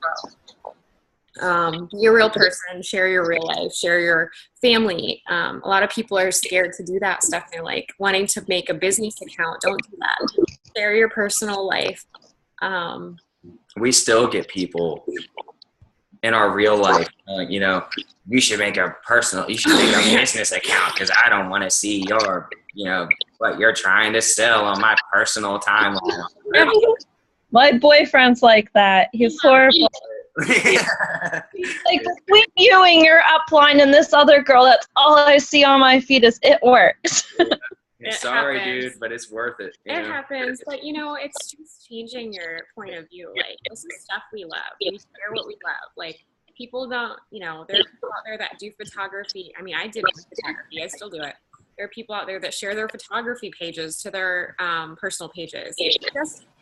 grow. Be a real person. Share your real life. Share your family. A lot of people are scared to do that stuff. They're like wanting to make a business account. Don't do that. Share your personal life. We still get people in our real life, you know, you should make a business account because I don't want to see your, you know, what you're trying to sell on my personal timeline. My boyfriend's like that. He's horrible. He's like, between you and your upline and this other girl, that's all I see on my feed is It Works. Sorry, happens. dude, but it's worth it. It happens, but you know, it's just changing your point of view. Like, this is stuff we love. We share what we love. Like, people don't, you know, there are people out there that do photography. I mean, I did photography. I still do it. There are people out there that share their photography pages to their personal pages.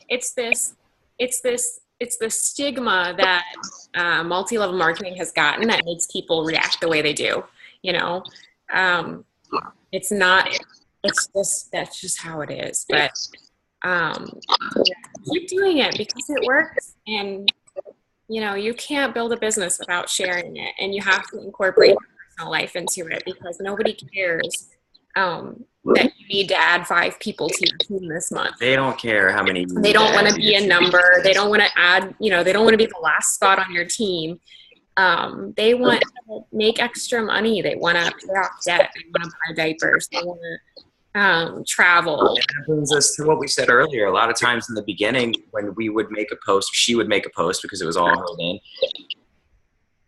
It's the stigma that multi-level marketing has gotten that makes people react the way they do. You know, it's not. That's just how it is. But keep doing it because it works, and you know, you can't build a business without sharing it, and you have to incorporate your personal life into it because nobody cares that you need to add 5 people to your team this month. They don't care how many. They don't want to be a number. They don't want to add, you know, they don't want to be the last spot on your team. They want to make extra money. They want to pay off debt. They want to buy diapers. They want to travel. That brings us to what we said earlier. A lot of times in the beginning, when we would make a post, she would make a post because it was all her in.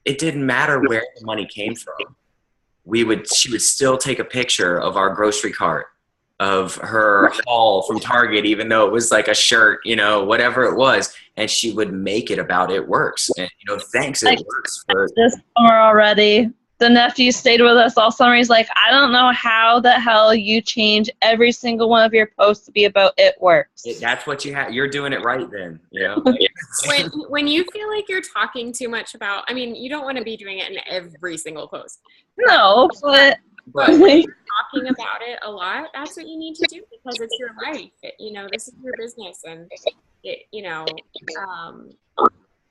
It didn't matter where the money came from. She would still take a picture of our grocery cart, of her haul from Target, even though it was like a shirt, you know, whatever it was, and she would make it about It Works. And you know, thanks It Works for this summer already. The nephew stayed with us all summer. He's like, I don't know how the hell you change every single one of your posts to be about It Works. That's what you have. You're doing it right then, you know. when you feel like you're talking too much about, I mean, you don't want to be doing it in every single post. No, but when you're talking about it a lot, that's what you need to do because it's your life. You know, this is your business, and you know,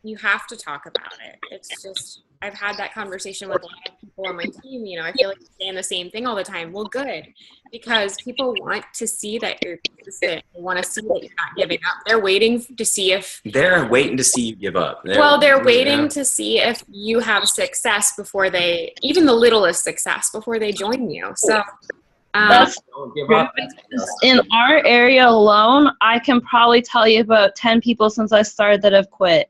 you have to talk about it. It's just, I've had that conversation with a lot of people on my team. You know, I feel like you're saying the same thing all the time. Well, good, because people want to see that you're consistent. They want to see that you're not giving up. They're waiting to see if they're waiting to see you give up. They're waiting to see if you have success before they, even the littlest success, before they join you. So that's in our area alone, I can probably tell you about 10 people since I started that have quit.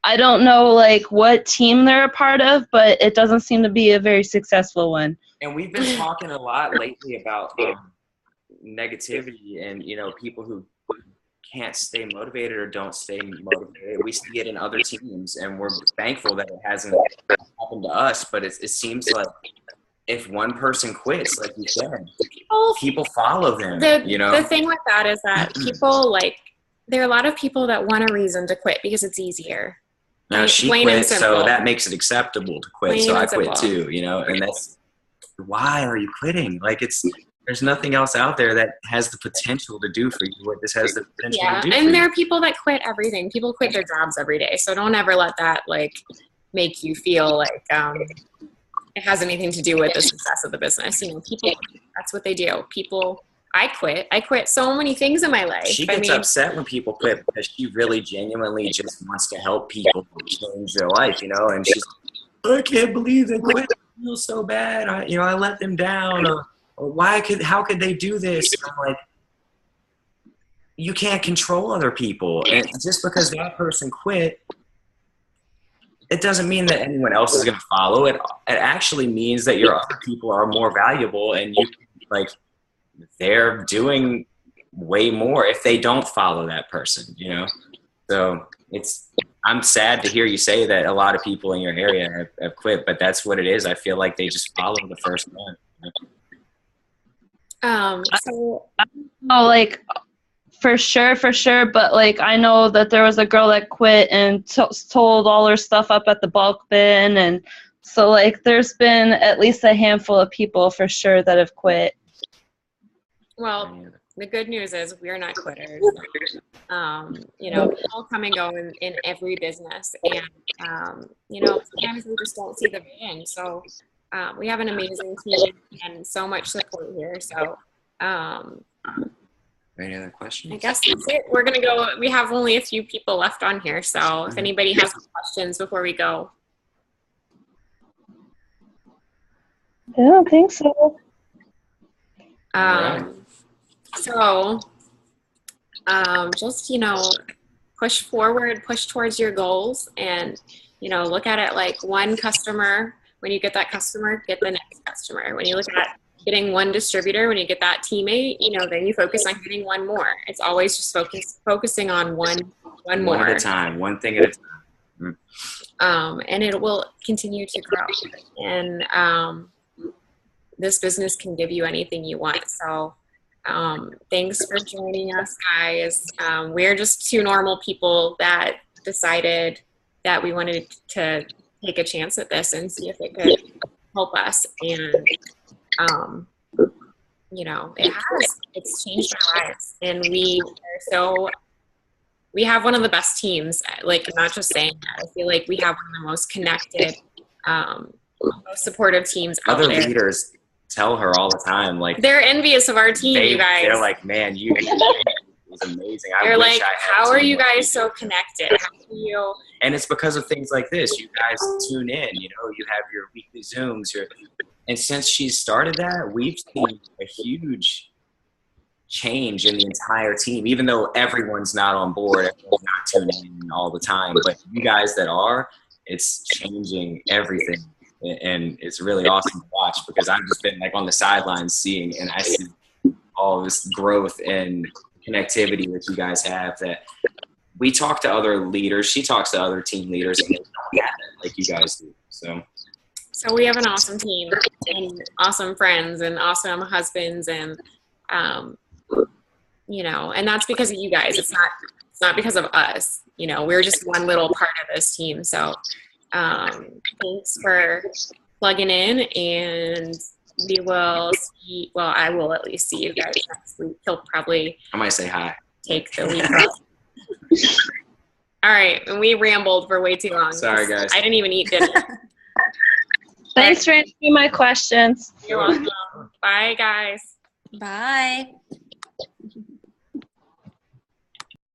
I don't know like what team they're a part of, but it doesn't seem to be a very successful one. And we've been talking a lot lately about negativity and, you know, people who can't stay motivated or don't stay motivated. We see it in other teams, and we're thankful that it hasn't happened to us, but it seems like if one person quits, like you said, people follow them, you know? The thing with that is that people, like, there are a lot of people that want a reason to quit because it's easier. Now she quit, so that makes it acceptable to quit. So I quit too, you know, and that's why are you quitting? Like there's nothing else out there that has the potential to do for you what this has the potential to do. And there are people that quit everything. People quit their jobs every day. So don't ever let that like make you feel like it has anything to do with the success of the business. You know, people, that's what they do. People, I quit so many things in my life. She gets upset when people quit because she really genuinely just wants to help people change their life, you know, and she's like, I can't believe they quit. I feel so bad. I let them down, or how could they do this? And I'm like, you can't control other people. And just because that person quit, it doesn't mean that anyone else is going to follow it. It actually means that your other people are more valuable, and they're doing way more if they don't follow that person, you know? So I'm sad to hear you say that a lot of people in your area have quit, but that's what it is. I feel like they just follow the first one. So Oh, like for sure. But like, I know that there was a girl that quit and told all her stuff up at the bulk bin. And so like, there's been at least a handful of people for sure that have quit. well, the good news is we're not quitters. You know, people come and go in every business, and you know, sometimes we just don't see the vision. So we have an amazing team and so much support here. So Any other questions? I guess that's it. We're gonna go. We have only a few people left on here, so if anybody has questions before we go. I don't think so. So just, you know, push forward, push towards your goals, and, you know, look at it like one customer. When you get that customer, get the next customer. When you look at getting one distributor, when you get that teammate, you know, then you focus on getting one more. It's always just focusing on one more. One at a time, one thing at a time. And it will continue to grow. And this business can give you anything you want. So thanks for joining us, guys. We're just two normal people that decided that we wanted to take a chance at this and see if it could help us. And you know, it's changed our lives, and we have one of the best teams. Like, I'm not just saying that. I feel like we have one of the most connected, most supportive teams out Other there. leaders tell her all the time, like, they're envious of our team, you guys. They're like, man, you was amazing. They're like, how are you guys so connected? How do you? And it's because of things like this. You guys tune in, you know, you have your weekly Zooms. And since she's started that, we've seen a huge change in the entire team, even though everyone's not on board, everyone's not tuning in all the time. But you guys that are, it's changing everything. And it's really awesome to watch, because I've just been like on the sidelines seeing, and I see all this growth and connectivity that you guys have, that we talk to other leaders. She talks to other team leaders, and they don't have it like you guys do. So we have an awesome team and awesome friends and awesome husbands, and you know, and that's because of you guys. It's not because of us. You know, we're just one little part of this team. So thanks for plugging in, and we will see. Well, I will at least see you guys next week. He'll probably. I might say hi. Take the week off. All right, and we rambled for way too long. Sorry, guys. I didn't even eat dinner. Thanks for answering my questions. You're welcome. Bye, guys. Bye.